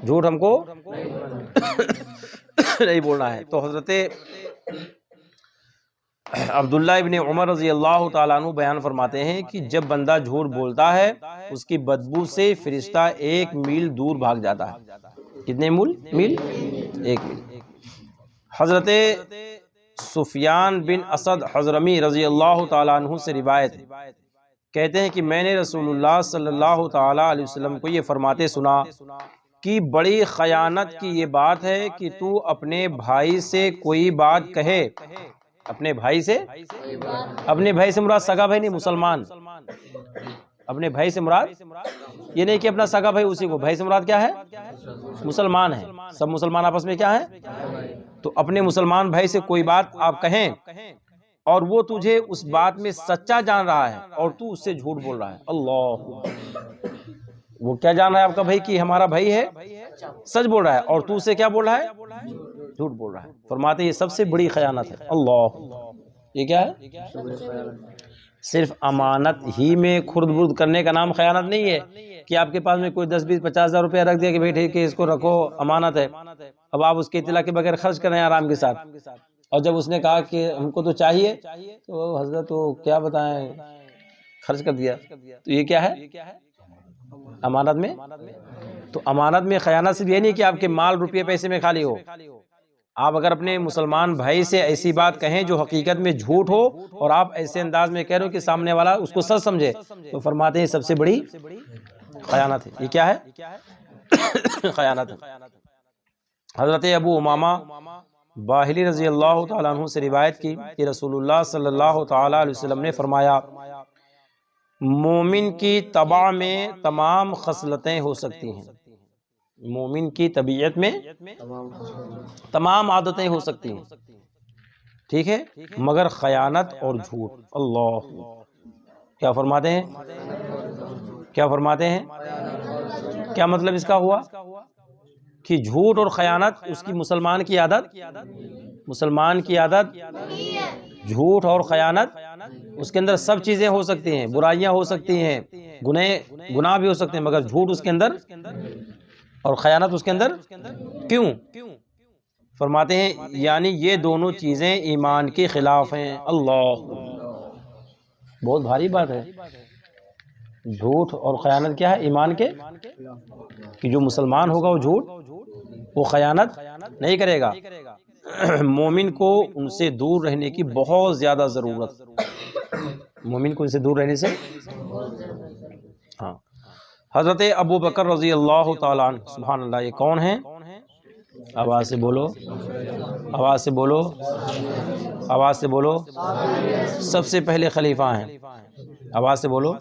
جھوٹ ہم کو نہیں بولنا ہے۔ تو حضرت عبداللہ ابن عمر رضی اللہ تعالیٰ عنہ بیان فرماتے ہیں کہ جب بندہ جھوٹ بولتا ہے اس کی بدبو سے فرشتہ 1 میل دور بھاگ جاتا ہے۔ کتنے میل؟ 1 میل۔ حضرت سفیان بن اسد حضرمی رضی اللہ تعالیٰ عنہ سے روایت ہے، کہتے ہیں کہ میں نے رسول اللہ صلی اللہ تعالیٰ علیہ وسلم کو یہ فرماتے سنا کہ بڑی خیانت کی یہ بات ہے کہ تو اپنے بھائی سے کوئی بات کہے، اپنے بھائی سے، اپنے بھائی سے مراد سگا بھائی نہیں، مسلمان۔ اپنے بھائی سے مراد یہ نہیں کہ اپنا سگا بھائی اسی کو، بھائی سے مراد کیا ہے؟ مسلمان ہے، سب مسلمان آپس میں کیا ہے؟ تو اپنے مسلمان بھائی سے کوئی بات آپ کہیں اور وہ تجھے اس بات میں سچا جان رہا ہے اور تو اس سے جھوٹ بول رہا ہے، اللہ، وہ کیا جان رہا ہے آپ کا بھائی کہ ہمارا بھائی ہے، سچ بول رہا ہے، اور تو اسے کیا بول رہا ہے؟ جھوٹ بول رہا ہے۔ فرماتے یہ سب سے بڑی خیانت ہے۔ اللہ، یہ کیا ہے؟ صرف امانت ہی میں خرد برد کرنے کا نام خیانت نہیں ہے کہ آپ کے پاس میں کوئی 10 20 50 ہزار روپیہ رکھ دیا کہ بھائی ٹھیک ہے اس کو رکھو، امانت ہے، اب آپ اس کے اطلاع کے بغیر خرچ کریں آرام کے ساتھ، اور جب اس نے کہا کہ ہم کو تو چاہیے تو حضرت تو کیا بتائیں خرچ کر دیا، تو یہ کیا ہے؟ امانت میں۔ تو امانت میں خیانت صرف یہ نہیں کہ آپ کے مال روپے پیسے میں خالی ہو، آپ اگر اپنے مسلمان بھائی سے ایسی بات کہیں جو حقیقت میں جھوٹ ہو اور آپ ایسے انداز میں کہہ رہے ہو کہ سامنے والا اس کو سچ سمجھے، تو فرماتے ہیں سب سے بڑی خیانت ہے۔ یہ کیا ہے؟ خیانت ہے۔ حضرت ابو امامہ باہلی رضی اللہ تعالیٰ عنہ سے روایت کی کہ رسول اللہ صلی اللہ تعالیٰ علیہ وسلم نے فرمایا مومن کی طبع میں تمام خصلتیں ہو سکتی ہیں، مومن کی طبیعت میں تمام عادتیں ہو سکتی ہیں، ٹھیک ہے، مگر خیانت اور جھوٹ۔ اللہ، کیا فرماتے ہیں؟ کیا فرماتے ہیں؟ کیا مطلب اس کا ہوا کہ جھوٹ اور خیانت اس کی مسلمان کی عادت، مسلمان کی عادت جھوٹ اور خیانت، اس کے اندر سب چیزیں ہو سکتی ہیں، برائیاں ہو سکتی ہیں، گناہ بھی ہو سکتے ہیں، مگر جھوٹ اس کے اندر اور خیانت اس کے اندر کیوں؟ فرماتے ہیں یعنی یہ دونوں چیزیں ایمان کے خلاف ہیں۔ اللہ، بہت بھاری بات ہے، جھوٹ اور خیانت کیا ہے؟ ایمان کے، کہ جو مسلمان ہوگا وہ جھوٹ، وہ خیانت نہیں کرے گا۔ مومن کو ان سے دور رہنے کی بہت زیادہ ضرورت، مومن کو ان سے دور رہنے سے، ہاں۔ حضرت ابو بکر رضی اللہ تعالیٰ عنہ، سبحان اللہ، یہ کون ہیں؟ آواز سے بولو، آواز سے بولو، آواز سے بولو، سب سے پہلے خلیفہ ہیں، آواز سے بولو۔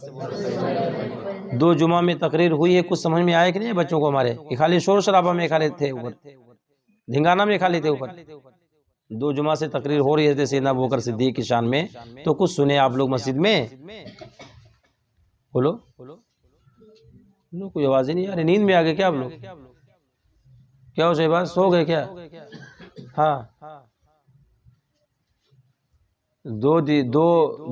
2 جمعہ میں تقریر ہوئی ہے، کچھ سمجھ میں آیا کہ نہیں بچوں کو ہمارے؟ یہ خالی شور شرابہ میں خالی تھے اوپر، دھنگانہ میں خالی تھے اوپر؟ 2 جمعہ سے تقریر ہو رہی ہے سیدنا ابو بکر صدیق کی شان میں، تو کچھ سنے آپ لوگ مسجد میں؟ بولو، کوئی آواز ہی نہیں آ رہی، نیند میں آ گئے کیا آپ لوگ؟ کیا ہو شہباز، سو گئے کیا؟ ہاں، 2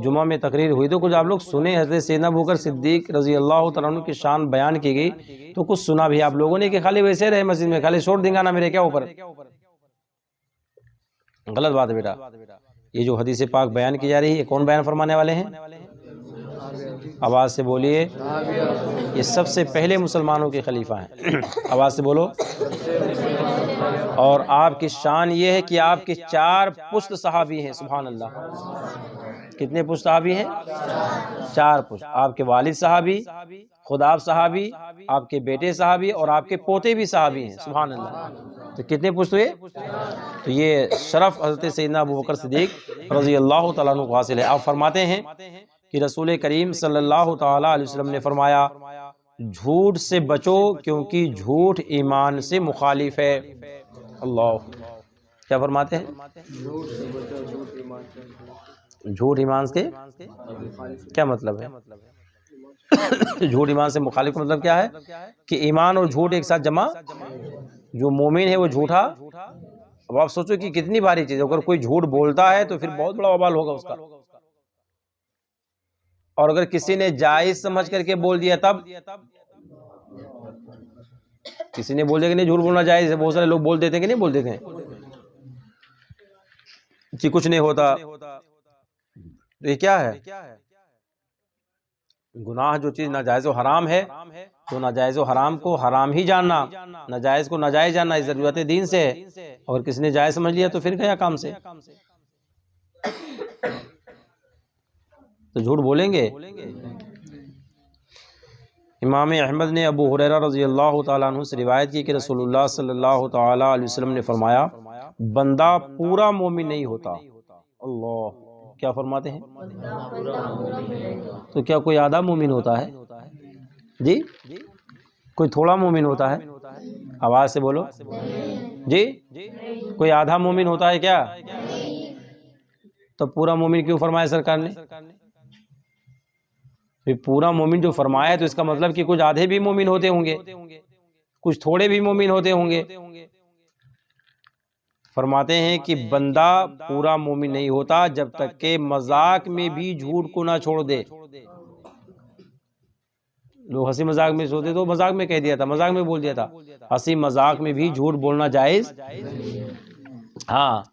جمعہ میں تقریر ہوئی تو کچھ آپ لوگ سنے، حضرت سیدنا ابو بکر صدیق رضی اللہ تعالیٰ عنہ کی شان بیان کی گئی، تو کچھ سنا بھی آپ لوگوں نے کہ خالی ویسے رہے مسجد میں، خالی شور دھنگانہ میرے کیا اوپر؟ غلط بات ہے بیٹا۔ یہ جو حدیث پاک بیان کی جا رہی ہے، کون بیان فرمانے والے ہیں؟ آواز سے بولیے، یہ سب سے پہلے مسلمانوں کے خلیفہ ہیں، آواز سے بولو۔ اور آپ کی شان یہ ہے کہ آپ کے 4 پشت صحابی ہیں، سبحان اللہ۔ کتنے پشت صحابی ہیں؟ 4 پشت۔ آپ کے والد صحابی، خود آپ صحابی، آپ کے بیٹے صحابی، اور آپ کے پوتے بھی صحابی ہیں، سبحان اللہ۔ تو کتنے پشت ہوئے؟ تو یہ شرف حضرت سیدنا ابو بکر صدیق رضی اللہ تعالیٰ عنہ کو حاصل ہے۔ آپ فرماتے ہیں کہ رسول کریم صلی اللہ تعالیٰ علیہ وسلم نے فرمایا، جھوٹ سے بچو کیونکہ جھوٹ ایمان سے مخالف ہے۔ اللہ، کیا فرماتے ہیں؟ جھوٹ ایمان سے کیا مطلب ہے؟ جھوٹ ایمان سے مخالف کا مطلب کیا ہے؟ کہ ایمان اور جھوٹ ایک ساتھ جمع، جو مومن ہے وہ جھوٹا۔ اب آپ سوچو کہ کتنی باری چیز ہے، اگر کوئی جھوٹ بولتا ہے تو پھر بہت بڑا وبال ہوگا اس کا، اور اگر کسی نے جائز سمجھ کر کے بول دیا، تب کسی نے بول دیا کہ نہیں جھوٹ بولنا جائز ہے، بہت سارے لوگ بول دیتے ہیں کہ نہیں بول دیتے ہیں کہ کچھ نہیں ہوتا، تو یہ کیا ہے؟ گناہ جو چیز ناجائز و حرام ہے، تو ناجائز و حرام کو حرام ہی جاننا، ناجائز کو ناجائز جاننا، اس ضرورت دین سے ہے۔ اور کسی نے جائز سمجھ لیا تو پھر گیا کام سے، تو جھوٹ بولیں گے۔ امام احمد نے ابو ہریرہ رضی اللہ تعالیٰ عنہ سے روایت کی کہ رسول اللہ صلی اللہ تعالیٰ علیہ وسلم نے فرمایا، بندہ پورا مومن نہیں ہوتا۔ اللہ، کیا فرماتے ہیں؟ تو کیا کوئی آدھا مومن ہوتا ہے؟ جی، کوئی تھوڑا مومن ہوتا ہے؟ آواز سے بولو جی، کوئی آدھا مومن ہوتا ہے کیا؟ تو پورا مومن کیوں فرمایا سرکار نے؟ پورا مومن جو فرمایا ہے تو اس کا مطلب کہ کچھ آدھے بھی مومن ہوتے ہوں گے، کچھ تھوڑے بھی مومن ہوتے ہوں گے۔ فرماتے ہیں کہ بندہ پورا مومن نہیں ہوتا جب تک کہ مذاق میں بھی جھوٹ کو نہ چھوڑ دے۔ لوگ ہنسی مذاق میں سوتے تو مذاق میں کہہ دیا تھا، مذاق میں بول دیا تھا، ہنسی مذاق میں بھی جھوٹ بولنا جائز۔ ہاں،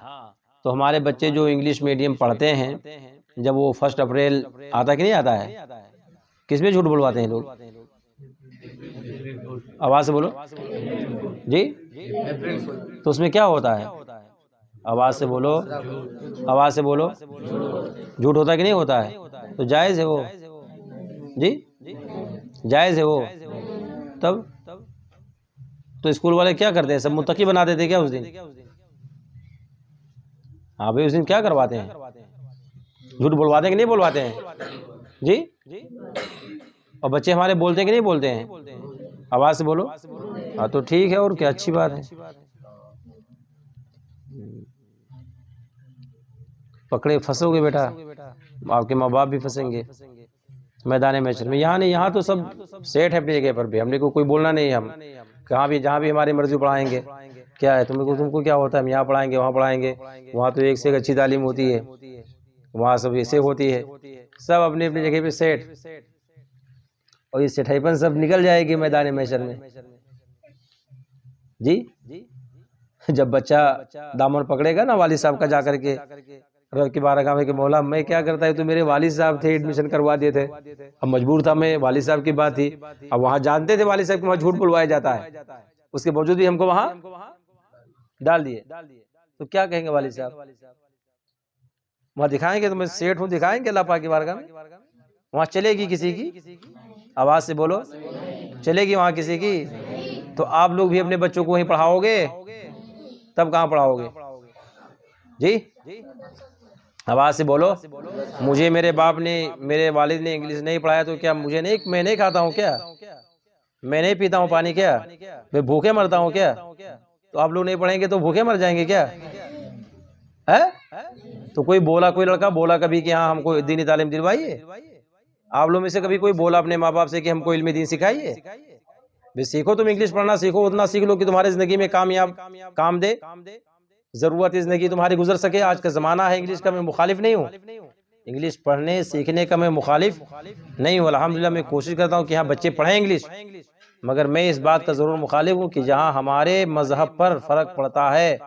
تو ہمارے بچے جو انگلش میڈیم پڑھتے ہیں، جب وہ 1 اپریل آتا کہ نہیں آتا ہے، کس میں جھوٹ بلواتے ہیں لوگ؟ آواز سے بولو جی، تو اس میں کیا ہوتا ہے؟ آواز سے بولو، آواز سے بولو، جھوٹ ہوتا ہے کہ نہیں ہوتا ہے؟ تو جائز ہے وہ، جی جائز ہے وہ۔ تب تو اسکول والے کیا کرتے ہیں؟ سب متقی بنا دیتے کیا اس دن؟ ہاں بھائی، اس دن کیا کرواتے ہیں؟ جھوٹ بلواتے ہیں کہ نہیں بلواتے ہیں؟ جی، اور بچے ہمارے بولتے ہیں کہ نہیں بولتے ہیں؟ آواز سے بولو۔ ہاں تو ٹھیک ہے، اور کیا، اچھی بات ہے۔ پکڑے پھنسو گے بیٹا، آپ کے ماں باپ بھی پھنسیں گے میدان محشر میں۔ یہاں نہیں، یہاں تو سب سیٹ ہے اپنی جگہ پر بھی، ہم نے کوئی بولنا نہیں ہے، ہم کہاں بھی جہاں بھی ہماری مرضی پڑھائیں گے۔ کیا ہے تم کو کیا ہوتا ہے؟ ہم یہاں پڑھائیں گے، وہاں پڑھائیں گے، وہاں تو ایک سے ایک اچھی تعلیم ہوتی ہے، وہاں سب ایسے ہوتی ہے، سب اپنی اپنی جگہ پہ سیٹ، اور یہ سیٹھائی پن سب نکل جائے گی میدان محشر میں۔ جی، جب بچہ دامن پکڑے گا نا والد صاحب کا، جا کر کے رب کی بارگاہ میں کہ مولا میں کیا کرتا ہے، تو میرے والد صاحب تھے، ایڈمیشن کروا دیے تھے، اب مجبور تھا میں، والد صاحب کی بات تھی، اب وہاں جانتے تھے والد صاحب کو وہاں جھوٹ بلوایا جاتا ہے، اس کے باوجود بھی ہم کو وہاں ڈال دیے تو کیا کہیں گے والد صاحب؟ وہاں دکھائیں گے تو میں سیٹ ہوں، دکھائیں گے اللہ پاک کی بارگاہ میں؟ وہاں چلے گی کسی کی؟ آواز سے بولو، چلے گی وہاں کسی کی؟ تو آپ لوگ بھی اپنے بچوں کو وہیں پڑھاؤ گے؟ تب کہاں پڑھاؤ گے جی؟ آواز سے بولو۔ مجھے میرے باپ نے، میرے والد نے انگلش نہیں پڑھایا تو کیا مجھے نہیں، میں نہیں کھاتا ہوں کیا؟ میں نہیں پیتا ہوں پانی کیا؟ میں بھوکے مرتا ہوں کیا؟ تو آپ لوگ نہیں پڑھیں گے تو بھوکے مر جائیں گے کیا؟ تو کوئی بولا، کوئی لڑکا بولا کبھی کہ ہاں ہم کو دینی تعلیم دلوائیے؟ آپ لوگ میں سے کبھی کوئی بولا اپنے ماں باپ سے کہ ہم کو علم دین سکھائیے؟ بھی سیکھو، تم انگلش پڑھنا سیکھو، اتنا سیکھ لو کہ تمہاری زندگی میں کامیاب کام دے، ضرورت زندگی تمہاری گزر سکے۔ آج کا زمانہ ہے انگلش کا، میں مخالف نہیں ہوں، انگلش پڑھنے سیکھنے کا میں مخالف نہیں ہوں، الحمدللہ میں کوشش کرتا ہوں کہ ہاں بچے پڑھیں انگلش، مگر میں اس بات کا ضرور مخالف ہوں کہ جہاں ہمارے مذہب پر فرق پڑتا ہے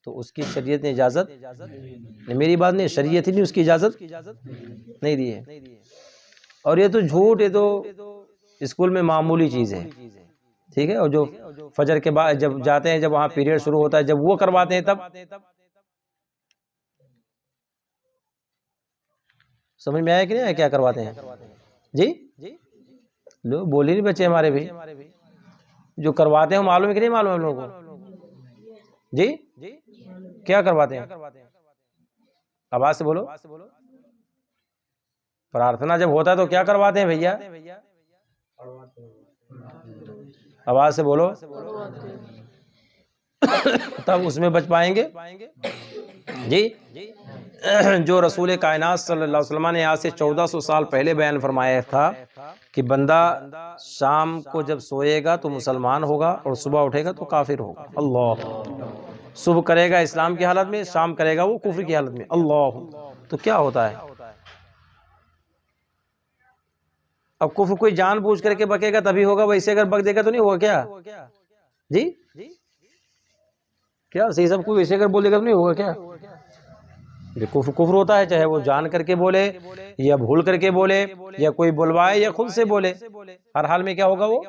تو اس کی شریعت نے اجازت، میری بات نہیں، شریعت ہی نہیں اس کی اجازت نہیں دی ہے۔ اور یہ تو جھوٹ، یہ تو اسکول میں معمولی چیز ہے، ٹھیک ہے؟ اور جو فجر کے بعد جب جاتے ہیں، جب وہاں پیریڈ شروع ہوتا ہے، جب وہ کرواتے ہیں تب سمجھ میں آیا کہ نہیں آیا کیا کرواتے ہیں جی؟ لو بول ہی نہیں بچے ہمارے بھی، جو کرواتے ہیں معلوم ہے کہ نہیں معلوم ہے ہم لوگوں کو جی؟ کیا کرواتے ہیں؟ آواز سے بولو۔ پرارتھنا جب ہوتا ہے تو کیا کرواتے ہیں بھیا؟ آواز سے بولو، تب اس میں بچ پائیں گے جی؟ جو رسول کائنات صلی اللہ علیہ وسلم نے آج سے 1400 سال پہلے بیان فرمایا تھا کہ بندہ شام کو جب سوئے گا تو مسلمان ہوگا اور صبح اٹھے گا تو کافر ہوگا، اللہ، صبح کرے گا اسلام کی حالت میں، شام کرے گا وہ کفر کی حالت میں، اللہ، تو کیا ہوتا ہے؟ اب کفر کوئی جان بوجھ کر کے بکے گا تبھی ہوگا، ویسے اگر بک دے گا تو نہیں ہوگا کیا جی؟ کیا صحیح سب کوئی ویسے اگر بول دے گا تو نہیں ہوگا کیا؟ کفر کفر ہوتا ہے، چاہے وہ جان کر کے بولے یا بھول کر کے بولے یا کوئی بلوائے یا خود سے بولے، ہر حال میں کیا ہوگا؟ وہ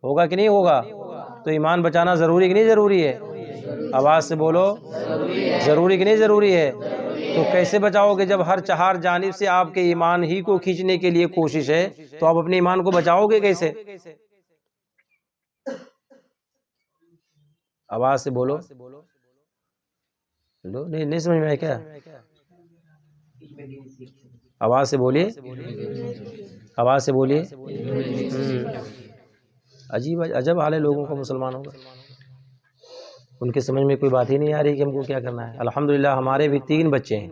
ہوگا کہ نہیں ہوگا؟ تو ایمان بچانا ضروری کہ نہیں ضروری ہے؟ آواز سے بولو، ضروری کہ نہیں ضروری ہے؟ تو کیسے بچاؤ گے جب ہر چہار جانب سے آپ کے ایمان ہی کو کھینچنے کے لیے کوشش ہے، تو آپ اپنے ایمان کو بچاؤ گے کیسے؟ آواز سے بولو، نہیں سمجھ میں آیا کیا؟ آواز سے بولیے، آواز سے بولیے۔ عجیب عجب حال ہے لوگوں کا مسلمانوں کا، ان کے سمجھ میں کوئی بات ہی نہیں آ رہی کہ ہم کو کیا کرنا ہے۔ الحمدللہ ہمارے بھی 3 بچے ہیں،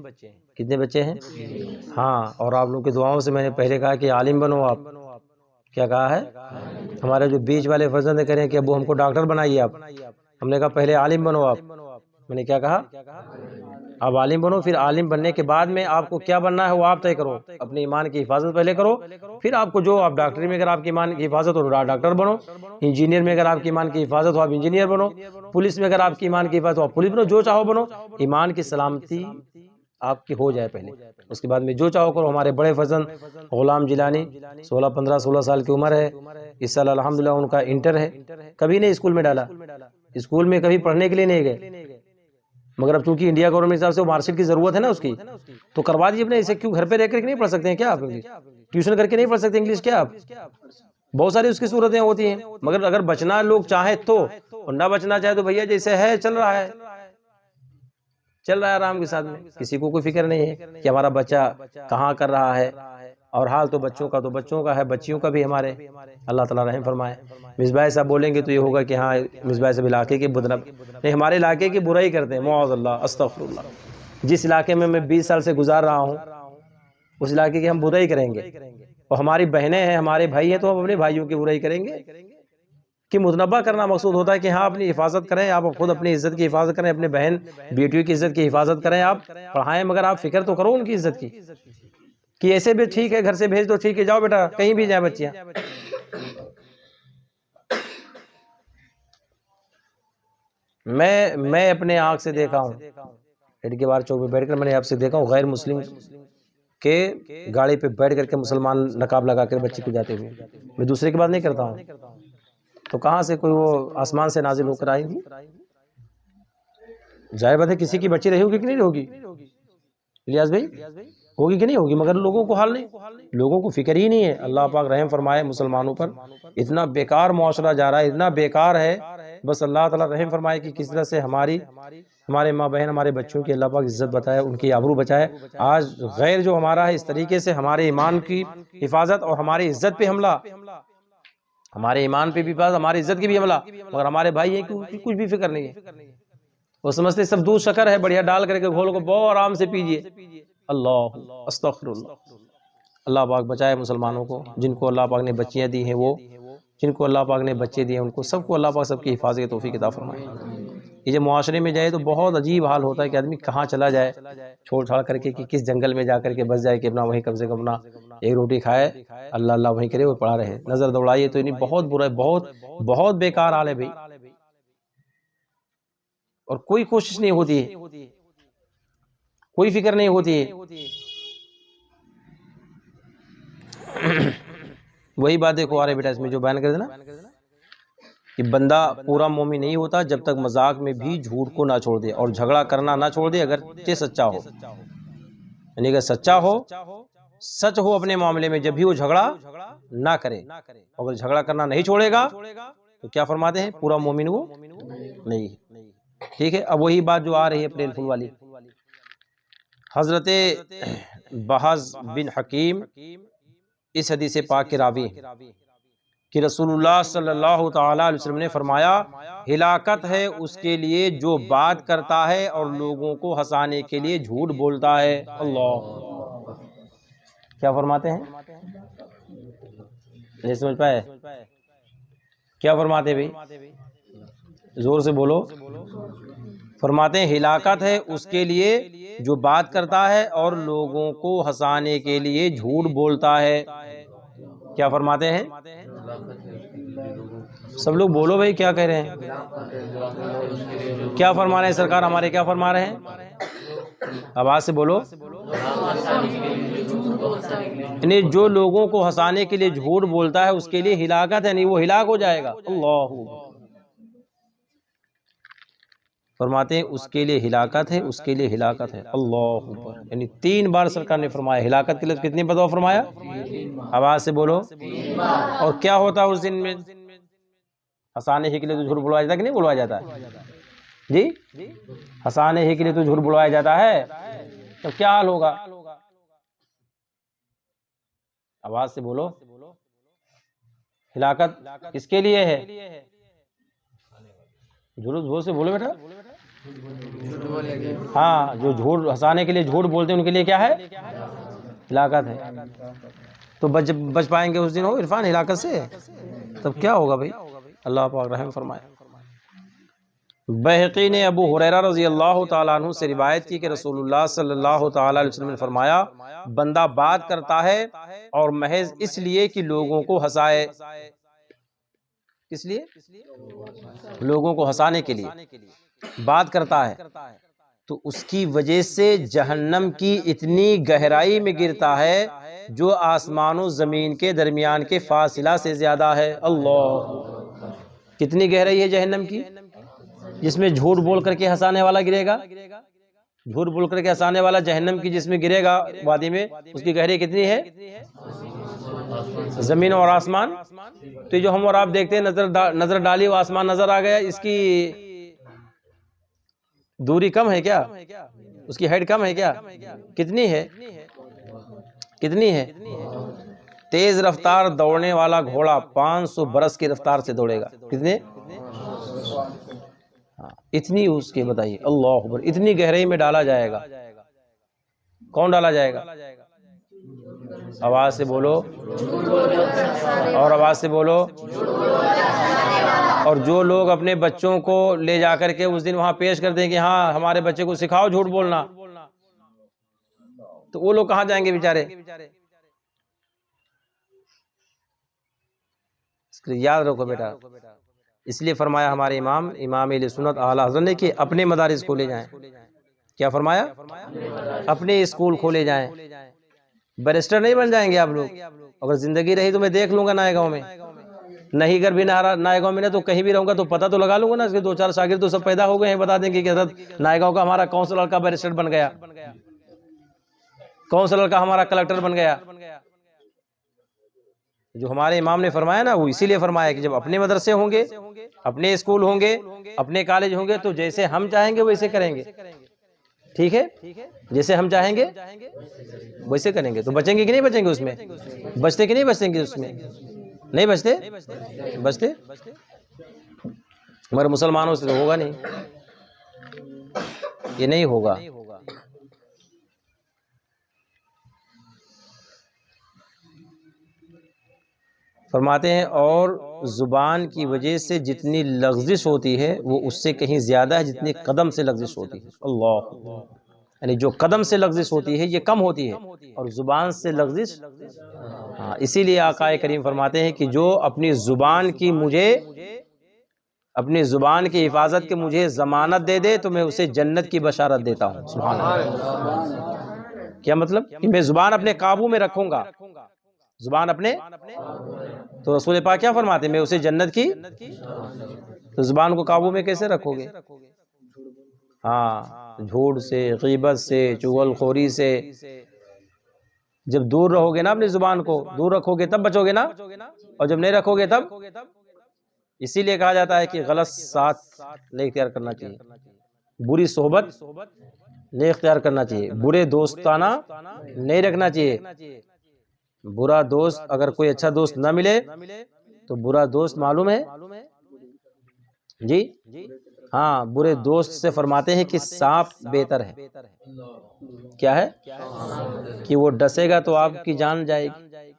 کتنے بچے ہیں؟ ہاں، اور آپ لوگوں کی دعاؤں سے میں نے پہلے کہا کہ عالم بنو آپ، کیا کہا ہے؟ ہمارے جو بیچ والے فرزند کریں کہ ابو ہم کو ڈاکٹر بنائیے آپ، ہم نے کہا پہلے عالم بنو آپ، میں نے کیا کہا؟ آپ عالم بنو، پھر عالم بننے کے بعد میں آپ کو کیا بننا ہے وہ آپ طے کرو، اپنے ایمان کی حفاظت پہلے کرو، پھر آپ کو جو آپ ڈاکٹری میں اگر آپ کی ایمان کی حفاظت ہو ڈاکٹر بنو، انجینئر میں اگر آپ کی ایمان کی حفاظت ہو آپ انجینئر بنو، پولیس میں اگر آپ کی ایمان کی حفاظت ہو آپ پولیس بنو، جو چاہو بنو، ایمان کی سلامتی آپ کی ہو جائے پہلے، اس کے بعد میں جو چاہو کرو۔ ہمارے بڑے فرزند غلام جیلانی 16 سال کی عمر ہے، اس سال الحمدللہ ان کا انٹر ہے، کبھی نہیں اسکول میں ڈالا، اسکول میں کبھی پڑھنے کے لیے نہیں گئے، مگر اب چونکہ انڈیا گورنمنٹ حساب سے وہ مارکشیٹ کی ضرورت ہے نا اس کی، تو کروا دیجیے اپنے، اسے کیوں گھر پہ رہ کر کے نہیں پڑھ سکتے ہیں کیا آپ؟ ٹیوشن کر کے نہیں پڑھ سکتے انگلش کیا آپ؟ بہت ساری اس کی صورتیں ہوتی ہیں، مگر اگر بچنا لوگ چاہیں تو، اور نہ بچنا چاہے تو بھیا جیسے ہے چل رہا ہے، چل رہا ہے آرام کے ساتھ میں، کسی کو کوئی فکر نہیں ہے کہ ہمارا بچہ کہاں کر رہا ہے، اور حال تو بچوں کا ہے، بچیوں کا بھی ہمارے، اللہ تعالیٰ رحم فرمائے۔ مصباح صاحب بولیں گے تو یہ ہوگا کہ ہاں مصباح صاحب علاقے کے نہیں، ہمارے علاقے کی برائی کرتے ہیں، معاذ اللہ، استغفر اللہ۔ جس علاقے میں 20 سال سے گزار رہا ہوں اس علاقے کی ہم برائی کریں گے، اور ہماری بہنیں ہیں، ہمارے بھائی ہیں، تو ہم اپنے بھائیوں کی برائی کریں گے؟ کہ متنبع کرنا مقصود ہوتا ہے کہ ہاں اپنی حفاظت کریں، آپ خود اپنی عزت کی حفاظت کریں، اپنے بہن بیٹیوں کی عزت کی حفاظت کریں، آپ پڑھائیں، مگر آپ فکر تو کرو ان کی عزت کی، کہ ایسے بھی ٹھیک ہے گھر سے بھیج دو، ٹھیک ہے جاؤ بیٹا کہیں بھی جائیں بچیاں۔ میں اپنے آنکھ سے دیکھا ہوں، ہیڈ کے باہر چوک پہ بیٹھ کر میں نے آپ سے دیکھا ہوں غیر مسلم کے گاڑی پہ بیٹھ کر کے مسلمان نقاب لگا کر بچی کو جاتے ہوئے، میں دوسرے کی بات نہیں کرتا ہوں، تو کہاں سے کوئی وہ آسمان سے نازل ہو کر آئی تھی؟ ظاہر بات ہے کسی کی بچی رہی ہوگی کہ نہیں ہوگی الیاس بھائی، ہوگی کہ نہیں ہوگی، مگر لوگوں کو حال نہیں، لوگوں کو فکر ہی نہیں ہے۔ اللہ پاک رحم فرمائے مسلمانوں پر، اتنا بیکار معاشرہ جا رہا ہے، اتنا بیکار ہے، بس اللہ تعالیٰ رحم فرمائے کہ کس طرح سے ہمارے ماں بہن ہمارے بچوں کی اللہ پاک عزت بتائے، ان کی آبرو بچائے۔ آج غیر جو ہمارا ہے اس طریقے سے ہمارے ایمان کی حفاظت اور ہماری عزت پہ حملہ، ہمارے ایمان پہ بھی حفاظت، ہماری عزت کی بھی حملہ، مگر ہمارے بھائی ہیں کہ کچھ بھی فکر نہیں ہے، وہ سمجھتے سب دودھ شکر ہے، بڑھیا ڈال کر کے گھول کو بہت آرام سے پیجئے۔ اللہ استغفر اللہ، اللہ پاک بچائے مسلمانوں کو، جن کو اللہ پاک نے بچیاں دی ہیں، وہ جن کو اللہ پاک نے بچے دیے ان کو سب کو اللہ پاک سب کی حفاظت کی توفیق عطا فرمائے۔ یہ جو معاشرے میں جائے تو بہت عجیب حال ہوتا ہے کہ آدمی کہاں چلا جائے چھوڑ چھاڑ کر کے، کہ کس جنگل میں جا کر کے بس جائے کہ اپنا وہیں کم سے کم اپنا ایک روٹی کھائے، اللہ اللہ وہیں کرے، وہ پڑا رہے، نظر دوڑائیے تو انہیں بہت برا ہے، بہت بیکار حال ہے بھائی، اور کوئی کوشش نہیں ہوتی ہے، کوئی فکر نہیں ہوتی ہے۔ وہی بات دیکھو آ رہے بیٹا اس میں جو بیان کر دینا کہ بندہ پورا مومن نہیں ہوتا جب تک مذاق میں بھی جھوٹ کو نہ چھوڑ دے اور جھگڑا کرنا نہ چھوڑ دے، اگر سچا ہو، یعنی اگر سچا ہو، سچ ہو اپنے معاملے میں، جب بھی وہ جھگڑا نہ کرے، اگر جھگڑا کرنا نہیں چھوڑے گا تو کیا فرماتے ہیں پورا مومن وہ نہیں ہے۔ ٹھیک ہے، اب وہی بات جو آ رہی ہے اپریل فول والی، حضرت بحز بن حکیم اس حدیث پاک کے راوی ہیں کہ رسول اللہ صلی اللہ تعالی علیہ وسلم نے فرمایا، ہلاکت ہے اس کے لیے جو بات کرتا ہے اور لوگوں کو ہنسانے کے لیے جھوٹ بولتا ہے۔ اللہ کیا فرماتے ہیں، نہیں سمجھ پائے، کیا فرماتے ہیں بھائی، زور سے بولو۔ فرماتے ہیں ہلاکت ہے اس کے لیے جو بات کرتا ہے اور لوگوں کو ہنسانے کے لیے جھوٹ بولتا ہے۔ کیا فرماتے ہیں، سب لوگ بولو بھائی، کیا کہہ رہے ہیں، کیا فرما رہے ہیں سرکار ہمارے، کیا فرما رہے ہیں، آواز سے بولو۔ یعنی جو لوگوں کو ہنسانے کے لیے جھوٹ بولتا ہے اس کے لیے ہلاکت ہے، نہیں وہ ہلاک ہو جائے گا۔ اللہ فرماتے ہیں اس کے لیے ہلاکت ہے، اس کے لیے ہلاکت ہے۔ اللہ اکبر، یعنی 3 بار سرکار نے فرمایا، ہلاکت کے لفظ کتنی مرتبہ فرمایا، آواز سے بولو۔ اور کیا ہوتا ہے اس دن میں، ہنسانے ہی کے لیے تو جھوٹ بلوایا جاتا ہے کہ نہیں بلوایا جاتا ہے جی، ہنسانے ہی کے لیے تو جھوٹ بلوایا جاتا ہے، تو کیا حال ہوگا، آواز سے بولو۔ ہلاکت کس کے لیے ہے، جھوٹ سے بولو بیٹا، ہاں جو جھوٹ ہنسانے کے لیے جھوٹ بولتے ہیں ان کے لیے کیا ہے، ہلاکت ہے۔ تو بچ پائیں گے اس دن ہو عرفان ہلاکت سے، تب کیا ہوگا بھائی، اللہ پاک رحم فرمائے۔ بہقی نے ابو ہریرہ رضی اللہ تعالیٰ عنہ سے روایت کی کہ رسول اللہ صلی اللہ تعالیٰ علیہ وسلم نے فرمایا، بندہ بات کرتا ہے اور محض اس لیے کہ لوگوں کو ہنسائے، کس لیے، لوگوں کو ہنسانے کے لیے بات کرتا ہے، تو اس کی وجہ سے جہنم کی اتنی گہرائی میں گرتا ہے جو آسمان و زمین کے درمیان کے فاصلہ سے زیادہ ہے۔ اللہ کتنی گہرائی ہے جہنم کی، جس میں جھوٹ بول کر کے ہنسانے والا گرے گا، جھوٹ بول کر کے ہنسانے والا جہنم کی جس میں گرے گا وادی میں، اس کی گہرائی کتنی ہے، زمین اور آسمان۔ تو جو ہم اور آپ دیکھتے ہیں نظر ڈالی وہ آسمان نظر آ گیا، اس کی دوری کم ہے کیا، اس کی ہائٹ کم ہے کیا، کتنی ہے، کتنی ہے، تیز رفتار دوڑنے والا گھوڑا 500 برس کی رفتار سے دوڑے گا، کتنے، اتنی اس کے بتائیے، اللہ اکبر، اتنی گہرائی میں ڈالا جائے گا، کون ڈالا جائے گا، آواز سے بولو، اور آواز سے بولو۔ اور جو لوگ اپنے بچوں کو لے جا کر کے اس دن وہاں پیش کر دیں کہ ہاں ہمارے بچے کو سکھاؤ جھوٹ بولنا، تو وہ لوگ کہاں جائیں گے بیچارے، یاد رکھو بیٹا، اس لیے فرمایا ہمارے امام اہل سنت اعلیٰ حضرت نے کہ اپنے مدارس کھولے جائیں، کیا فرمایا، اپنے اسکول کھولے جائیں، بیرسٹر نہیں بن جائیں گے آپ لوگ، اگر زندگی رہی تو میں دیکھ لوں گا نئے گاؤں میں، نہیں گھر بھی نائے گاؤں میں نے تو کہیں بھی رہوں گا تو پتہ تو لگا لوں گا نا، اس کے 2-4 شاگرد تو سب پیدا ہو گئے ہیں، بتا دیں گے کہ حضرت نائے گاؤں کا ہمارا کونسلر کا بیرسٹر بن گیا، کونسلر کا ہمارا کلکٹر بن گیا۔ جو ہمارے امام نے فرمایا نا، وہ اسی لیے فرمایا کہ جب اپنے مدرسے ہوں گے، اپنے اسکول ہوں گے، اپنے کالج ہوں گے، تو جیسے ہم چاہیں گے ویسے کریں گے، ٹھیک ہے، جیسے ہم چاہیں گے ویسے کریں گے۔ تو بچیں گے کہ نہیں بچیں گے؟ اس میں بچتے کہ نہیں بچیں گے؟ اس میں نہیں بچتے مگر مسلمانوں سے تو ہوگا نہیں، یہ نہیں ہوگا۔ فرماتے ہیں اور زبان کی وجہ سے جتنی لغزش ہوتی ہے وہ اس سے کہیں زیادہ ہے جتنی قدم سے لغزش ہوتی ہے۔ اللہ، یعنی جو قدم سے لغزش ہوتی ہے یہ کم ہوتی ہے، اور زبان سے لغزش، اسی لیے آقا کریم فرماتے ہیں کہ جو اپنی زبان کی حفاظت کے مجھے ضمانت دے دے تو میں اسے جنت کی بشارت دیتا ہوں۔ سبحان اللہ۔ کیا مطلب؟ کہ میں زبان اپنے قابو میں رکھوں گا، زبان اپنے، تو رسول پاک کیا فرماتے ہیں؟ میں اسے جنت کی، تو زبان کو قابو میں کیسے رکھو گے؟ ہاں، جھوٹ سے، غیبت سے، چغل خوری سے جب دور رہو گے نا، اپنی زبان کو دور رکھو گے تب بچو گے نا، اور جب نہیں رکھو گے تب۔ اسی لیے کہا جاتا ہے کہ غلط ساتھ نہیں اختیار کرنا چاہیے، بری صحبت نہیں اختیار کرنا چاہیے، برے دوستانہ نہیں رکھنا چاہیے۔ برا دوست، اگر کوئی اچھا دوست نہ ملے تو برا دوست معلوم ہے جی، ہاں، برے دوست سے فرماتے ہیں کہ سانپ بہتر ہے۔ کیا ہے؟ کہ وہ ڈسے گا تو آپ کی جان جائے گی،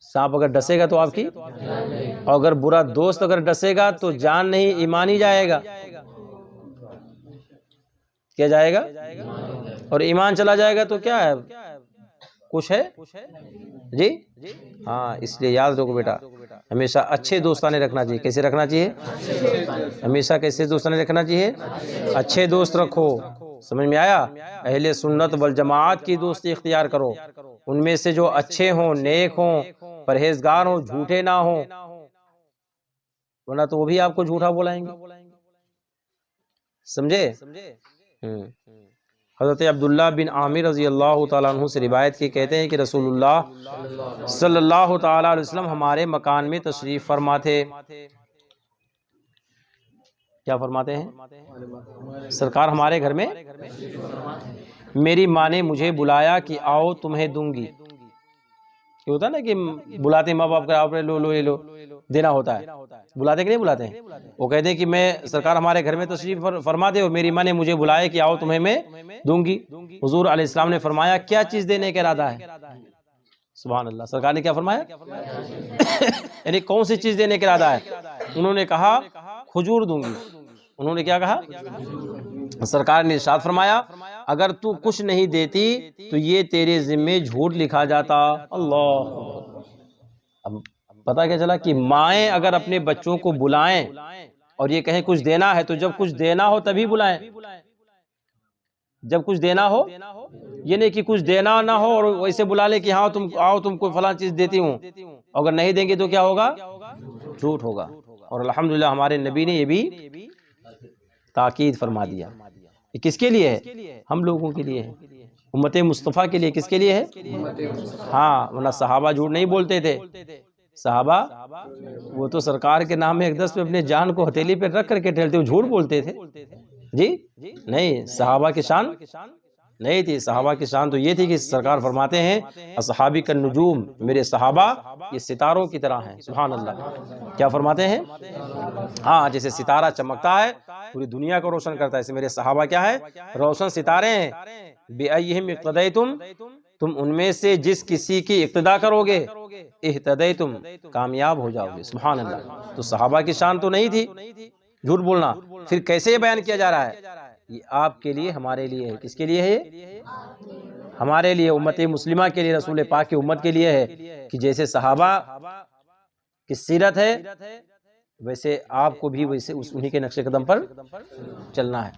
سانپ اگر ڈسے گا تو آپ کی، اور اگر برا دوست اگر ڈسے گا تو جان نہیں، ایمان ہی جائے گا۔ کیا جائے گا؟ اور ایمان چلا جائے گا تو کیا ہے؟ کچھ ہے جی، ہاں، اس لیے یاد رکھو بیٹا، ہمیشہ اچھے دوستانے رکھنا چاہیے۔ کیسے رکھنا چاہیے؟ ہمیشہ کیسے دوستانے رکھنا چاہیے؟ اچھے دوست رکھو۔ سمجھ میں آیا؟ اہل سنت والجماعت کی دوستی اختیار کرو، ان میں سے جو اچھے ہوں، نیک ہوں، پرہیزگار ہوں، جھوٹے نہ ہوں، ورنہ تو وہ بھی آپ کو جھوٹا بلائیں گے۔ سمجھے؟ حضرت عبداللہ بن عامر رضی اللہ تعالیٰ عنہ سے روایت کی، کہتے ہیں کہ رسول اللہ صلی اللہ تعالیٰ علیہ وسلم ہمارے مکان میں تشریف فرما تھے۔ کیا فرماتے ہیں؟ سرکار ہمارے گھر میں، میری ماں نے مجھے بلایا کہ آؤ تمہیں دوں گی۔ یہ ہوتا ہے نا کہ بلاتے ہیں ماں باپ کا، آپ نے لو لو یہ لو، دینا ہوتا ہے، بلاتے کہ نہیں بلاتے ہیں؟ وہ کہتے ہیں کہ میں، سرکار ہمارے گھر میں تشریف فرما دے اور میری ماں نے مجھے بلایا کہ آؤ تمہیں میں دوں گی۔ حضور علیہ السلام نے فرمایا کیا چیز دینے کا ارادہ ہے؟ سبحان اللہ، سرکار نے کیا فرمایا؟ یعنی کون سی چیز دینے کا ارادہ ہے؟ انہوں نے کہا کھجور دوں گی۔ انہوں نے کیا کہا؟ سرکار نے ارشاد فرمایا اگر تو کچھ نہیں دیتی تو یہ تیرے ذمے جھوٹ لکھا جاتا۔ اللہ، اب پتہ کیا چلا کہ مائیں اگر اپنے بچوں کو بلائیں اور یہ کہیں کچھ دینا ہے تو جب کچھ دینا ہو تبھی بلائیں، جب کچھ دینا ہو، یہ نہیں کہ کچھ دینا نہ ہو اور ویسے بلا لے کہ ہاں تم آؤ تم کو فلاں چیز دیتی ہوں، اگر نہیں دیں گے تو کیا ہوگا؟ جھوٹ ہوگا۔ اور الحمدللہ ہمارے نبی نے یہ بھی تاکید فرما دیا۔ یہ کس کے لیے ہے؟ ہم لوگوں کے لیے ہے، امت مصطفیٰ کے لیے۔ کس کے لیے ہے؟ ہاں، ورنہ صحابہ جھوٹ نہیں بولتے تھے۔ صحابہ وہ تو سرکار کے نام اقدس پہ اپنے جان کو ہتھیلی پہ رکھ کر کے ٹھہرتے، وہ جھوٹ بولتے تھے جی؟ نہیں، صحابہ کی شان نہیں تھی۔ صحابہ کی شان تو یہ تھی کہ سرکار فرماتے ہیں اصحابی النجوم، میرے صحابہ یہ ستاروں کی طرح ہیں۔ سبحان اللہ، کیا فرماتے ہیں؟ ہاں، جیسے ستارہ چمکتا ہے پوری دنیا کو روشن کرتا ہے، ایسے میرے صحابہ کیا ہے؟ روشن ستارے ہیں۔ بِأَيِّهِمْ اقْتَدَيْتُمْ، تم ان میں سے جس کسی کی اقتدا کرو گے، اہتدیتم، کامیاب ہو جاؤ گے۔ سبحان اللہ، تو صحابہ کی شان تو نہیں تھی جھوٹ بولنا، پھر کیسے یہ بیان کیا جا رہا ہے؟ یہ آپ کے لیے، ہمارے لیے ہے۔ کس کے لیے ہے یہ؟ ہمارے لیے، امت مسلمہ کے لیے، رسول پاک کی امت کے لیے ہے کہ جیسے صحابہ کی سیرت ہے ویسے آپ کو بھی ویسے انہی کے نقش قدم پر چلنا ہے۔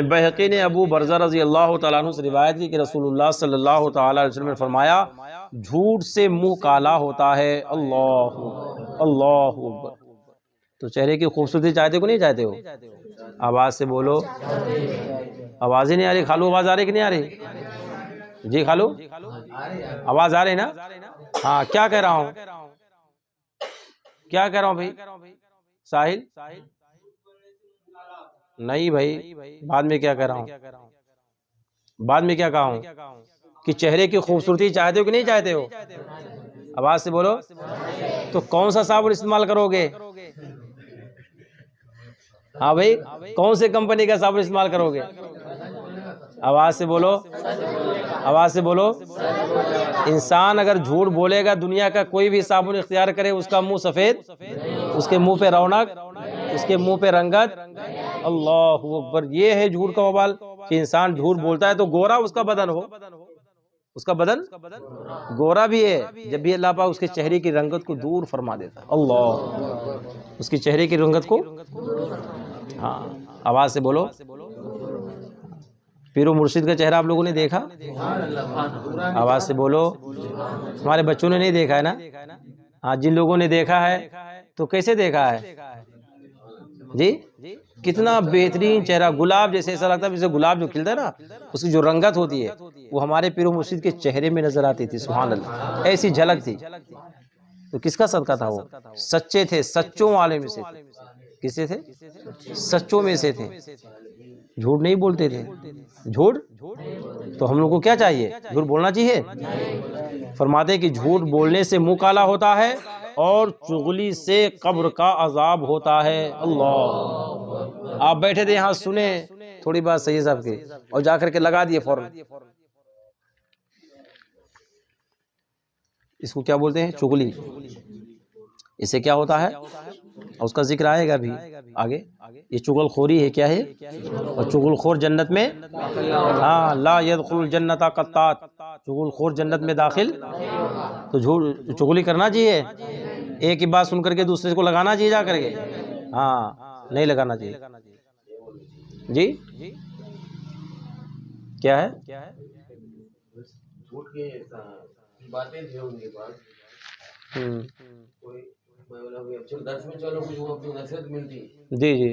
بہقی نے ابو برزہ رضی اللہ تعالیٰ عنہ سے روایت کی کہ رسول اللہ صلی اللہ تعالیٰ علیہ وسلم نے فرمایا جھوٹ سے منہ کالا ہوتا ہے۔ اللہ اللہ اکبر۔ تو چہرے کی خوبصورتی چاہتے ہو کہ نہیں چاہتے ہو؟ آواز سے بولو۔ آواز ہی نہیں آ رہی خالو، آواز آ رہی کہ نہیں آ رہی؟ جی خالو آواز آ رہی نا؟ ہاں کیا کہہ رہا ہوں؟ کیا کہہ رہا ہوں بھائی؟ ساحل نہیں بھائی، بعد میں کیا کہہ رہا ہوں؟ بعد میں کیا کہا ہوں کہ چہرے کی خوبصورتی چاہتے ہو کہ نہیں چاہتے ہو؟ آواز سے بولو۔ تو کون سا صابن استعمال کرو گے؟ ہاں بھائی، کون سے کمپنی کا صابن استعمال کرو گے؟ آواز سے بولو، آواز سے بولو۔ انسان اگر جھوٹ بولے گا، دنیا کا کوئی بھی صابن اختیار کرے، اس کا منہ سفید، اس کے منہ پہ رونق، اس کے منہ پہ رنگت۔ اللہ اکبر۔ یہ ہے جھوٹ کا وبال کہ انسان جھوٹ بولتا ہے تو گورا اس کا بدن ہو، اس کا بدن گورا بھی ہے، جب بھی اللہ پاک اس کے چہرے کی رنگت کو دور فرما دیتا ہے۔ اللہ، اس کی چہرے کی رنگت کو، ہاں آواز سے بولو۔ پیر و مرشد کا چہرہ آپ لوگوں نے دیکھا؟ آواز سے بولو۔ ہمارے بچوں نے نہیں دیکھا ہے نا؟ ہاں جن لوگوں نے دیکھا ہے تو کیسے دیکھا ہے جی؟ کتنا بہترین چہرہ، گلاب جیسے، ایسا لگتا ہے جیسے گلاب جو کھلتا ہے نا، اس کی جو رنگت ہوتی ہے وہ ہمارے پیر و مرشد کے چہرے میں نظر آتی تھی۔ سبحان اللہ، ایسی جھلک تھی۔ تو کس کا صدقہ تھا وہ؟ سچے تھے، سچوں والے میں سے تھے۔ کسے تھے؟ سچوں میں سے تھے، جھوٹ نہیں بولتے تھے۔ جھوٹ تو ہم لوگ کو کیا چاہیے؟ جھوٹ بولنا چاہیے۔ فرماتے ہیں کہ جھوٹ بولنے سے منہ کالا ہوتا ہے اور چغلی سے قبر کا عذاب ہوتا ہے۔ اللہ، آپ بیٹھے تھے یہاں سنیں تھوڑی بات سید صاحب کی اور جا کر کے لگا دیے فوراً۔ اس کو کیا بولتے ہیں؟ چغلی۔ اسے کیا ہوتا ہے؟ اس کا ذکر آئے گا بھی آگے۔ یہ چغل خوری ہے، کیا ہے؟ اور چغل خور جنت میں، ہاں، لا يدخل الجنت قطات، چغل خور جنت میں داخل۔ تو چغلی کرنا چاہیے، ایک ہی بات سن کر کے دوسرے کو لگانا چاہیے جا کر کے، ہاں نہیں لگانا چاہیے۔ جی کیا ہے؟ باتیں تھے ان کے پاس، جی جی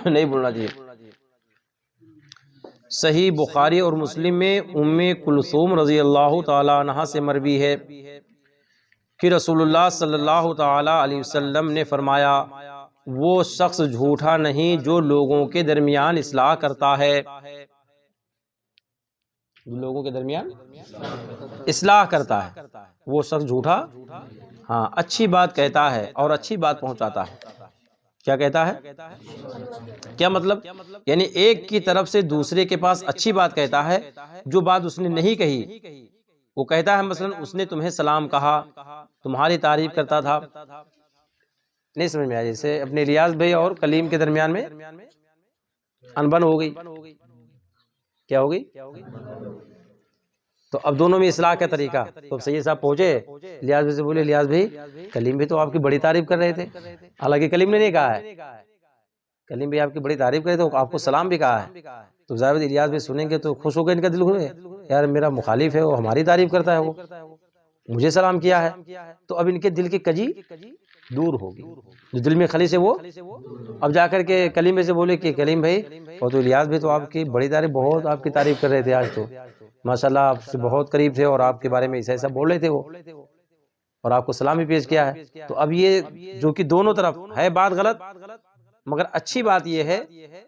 نہیں بولنا چاہیے۔ صحیح بخاری اور مسلم میں ام کلثوم رضی اللہ تعالی عنہا سے مروی ہے کہ رسول اللہ صلی اللہ تعالی علیہ وسلم نے فرمایا، وہ شخص جھوٹا نہیں جو لوگوں کے درمیان اصلاح کرتا ہے، لوگوں کے درمیان اصلاح کرتا ہے، وہ شخص جھوٹا، ہاں اچھی بات کہتا ہے اور اچھی بات پہنچاتا ہے۔ کیا کہتا ہے؟ کیا مطلب؟ یعنی ایک کی طرف سے دوسرے کے پاس اچھی بات کہتا ہے، جو بات اس نے نہیں کہی وہ کہتا ہے۔ مثلا اس نے تمہیں سلام کہا، تمہاری تعریف کرتا تھا، نہیں سمجھ میں آیا؟ جیسے اپنے ریاض بھائی اور کلیم کے درمیان میں انبن ہو گئی، کیا ہو گئی؟ تو اب دونوں میں اصلاح کا طریقہ، تو اب سید صاحب پہنچے ریاض بھائی سے، بولے ریاض بھائی کلیم بھی تو آپ کی بڑی تعریف کر رہے تھے، حالانکہ کلیم نے نہیں کہا ہے، کلیم بھی آپ کی بڑی تعریف کرے تو آپ کو سلام بھی کہا ہے۔ تو ظاہر الیاس بھی سنیں گے تو خوش ہو گئے، ان کا دل ہوئے، یار میرا مخالف ہے وہ ہماری تعریف کرتا ہے، وہ مجھے سلام کیا ہے۔ تو اب ان کے دل کی کجی دور ہوگی، جو دل میں خلیص ہے وہ اب جا کر کے کلیم سے بولے کہ کلیم بھائی، اور تو الیاس بھی تو آپ کی بڑی تعریف، بہت آپ کی تعریف کر رہے تھے، آج تو ماشاءاللہ آپ سے بہت قریب تھے اور آپ کے بارے میں ایسا ایسا بول رہے تھے وہ، اور آپ کو سلام بھی پیش کیا ہے۔ تو اب یہ جو کہ دونوں طرف ہے بات غلط، مگر اچھی بات یہ ہے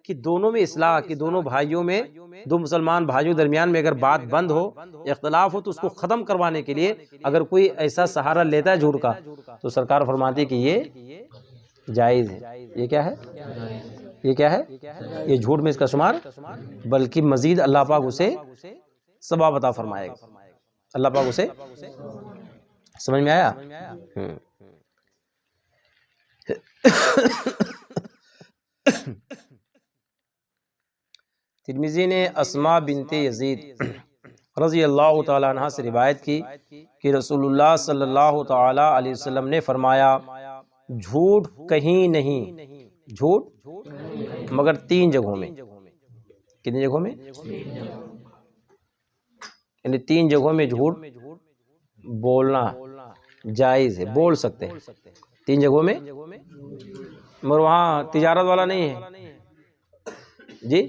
کہ دونوں میں اصلاح، کہ دونوں بھائیوں میں، دو مسلمان بھائیوں درمیان میں اگر بات بند ہو، اختلاف ہو، تو اس کو ختم کروانے کے لیے اگر کوئی ایسا سہارا لیتا ہے جھوٹ کا، تو سرکار فرماتی ہے کہ یہ جائز ہے۔ یہ کیا ہے؟ یہ کیا ہے؟ یہ جھوٹ میں اس کا شمار، بلکہ مزید اللہ پاک اسے ثواب عطا فرمائے گا، اللہ پاک اسے، سمجھ میں آیا؟ ترمذی نے اسماء بنت یزید رضی اللہ تعالی عنہ سے روایت کی کہ رسول اللہ صلی اللہ تعالی علیہ وسلم نے فرمایا، جھوٹ کہیں نہیں، جھوٹ مگر 3 جگہوں میں۔ کتنی جگہوں میں؟ یعنی 3 جگہوں میں جھوٹ بولنا جائز ہے، بول سکتے ہیں 3 جگہوں میں، مگر وہاں تجارت والا نہیں ہے جی،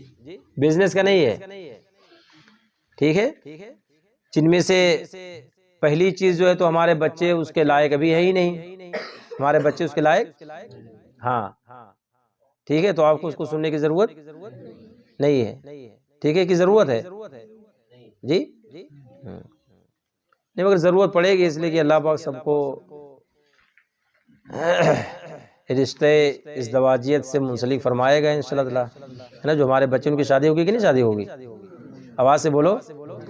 بزنس کا نہیں ہے، ٹھیک ہے، جن میں سے پہلی چیز جو ہے تو ہمارے بچے اس کے لائق ابھی ہے ہی نہیں، ہمارے بچے اس کے لائق، ہاں ٹھیک ہے، تو آپ کو اس کو سننے کی ضرورت نہیں ہے، ٹھیک ہے، کی ضرورت ہے جی، نہیں مگر ضرورت پڑے گی، اس لیے کہ اللہ پاک سب کو رشتے ازدواجیت سے منسلک فرمائے گا انشاءاللہ تعالی، ہے نا، جو ہمارے بچے ان کی شادی ہوگی کہ نہیں شادی ہوگی، آواز سے بولو،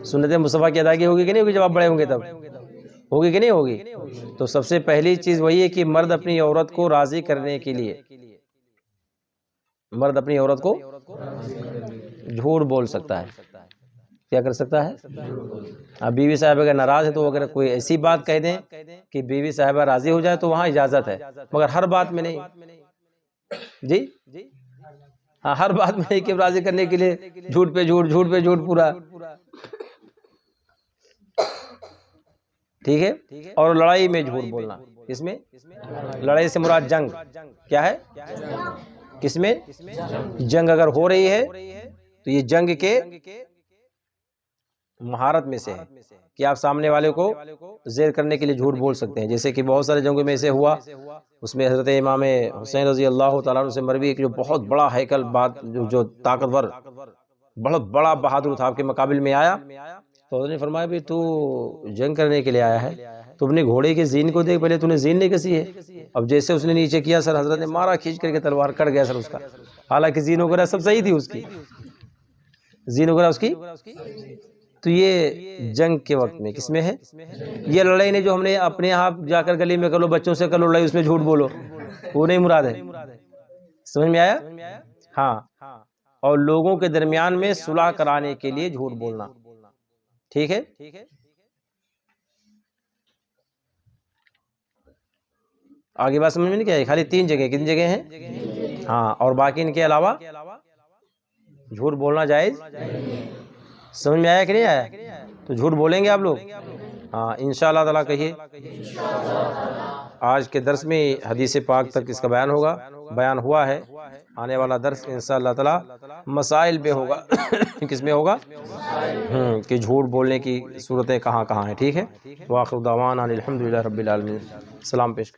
سنت مصطفیٰ کی ادائیگی ہوگی کہ نہیں ہوگی، جب آپ بڑے ہوں گے تب ہوگی کہ نہیں ہوگی، تو سب سے پہلی چیز وہی ہے کہ مرد اپنی عورت کو راضی کرنے کے لیے، مرد اپنی عورت کو جھوٹ بول سکتا ہے، کیا کر سکتا ہے، اب بیوی صاحب اگر ناراض ہے تو اگر کوئی ایسی بات کہہ دیں کہ بیوی صاحبہ راضی ہو جائے تو وہاں اجازت ہے، مگر ہر بات میں نہیں جی، ہاں ہر بات میں نہیں کہ راضی کرنے کے لیے جھوٹ پہ جھوٹ، جھوٹ پہ جھوٹ پورا، ٹھیک ہے، اور لڑائی میں جھوٹ بولنا، کس میں، لڑائی سے مراد جنگ کیا ہے، کس میں، جنگ اگر ہو رہی ہے تو یہ جنگ کے مہارت میں سے ہے کہ آپ سامنے والے کو زیر کرنے کے لیے جھوٹ بول سکتے ہیں، جیسے کہ بہت سارے جنگوں میں ایسے ہوا، اس میں حضرت امام حسین رضی اللہ تعالیٰ عنہ سے مروی ایک جو بہت بڑا ہیکل بات جو طاقتور بہت بڑا بہادر تھا آپ کے مقابل میں آیا، تو حضرت نے فرمایا بھی تو جنگ کرنے کے لیے آیا ہے، تو اپنے گھوڑے کے زین کو دیکھ، پہلے تو نے زین نہیں کسی ہے، اب جیسے اس نے نیچے کیا سر حضرت نے مارا کھینچ کر کے تلوار کٹ گیا سر اس کا، حالانکہ زین وغیرہ سب صحیح تھی، اس کی زین وغیرہ اس کی، تو یہ جنگ کے وقت میں کس میں ہے، یہ لڑائی نہیں جو ہم نے اپنے آپ جا کر گلی میں کر لو، بچوں سے کر لو لڑائی، اس میں جھوٹ بولو، وہ نہیں مراد ہے، سمجھ میں آیا، ہاں، اور لوگوں کے درمیان میں صلح کرانے کے لیے جھوٹ بولنا، ٹھیک ہے، آگے بات سمجھ میں نہیں کیا ہے، خالی 3 جگہ، کتنی جگہ ہیں، ہاں، اور باقی ان کے علاوہ جھوٹ بولنا جائز، سمجھ میں آیا کہ نہیں آیا، تو جھوٹ بولیں گے آپ لوگ، ہاں انشاءاللہ تعالیٰ، کہیے آج کے درس میں حدیث پاک تک اس کا بیان ہوا ہے، آنے والا درس انشاءاللہ تعالیٰ مسائل پہ ہوگا، کس میں ہوگا، کہ جھوٹ بولنے کی صورتیں کہاں کہاں ہیں، ٹھیک ہے، وآخر دعوانا الحمدللہ رب العالمین، سلام پیش کریں۔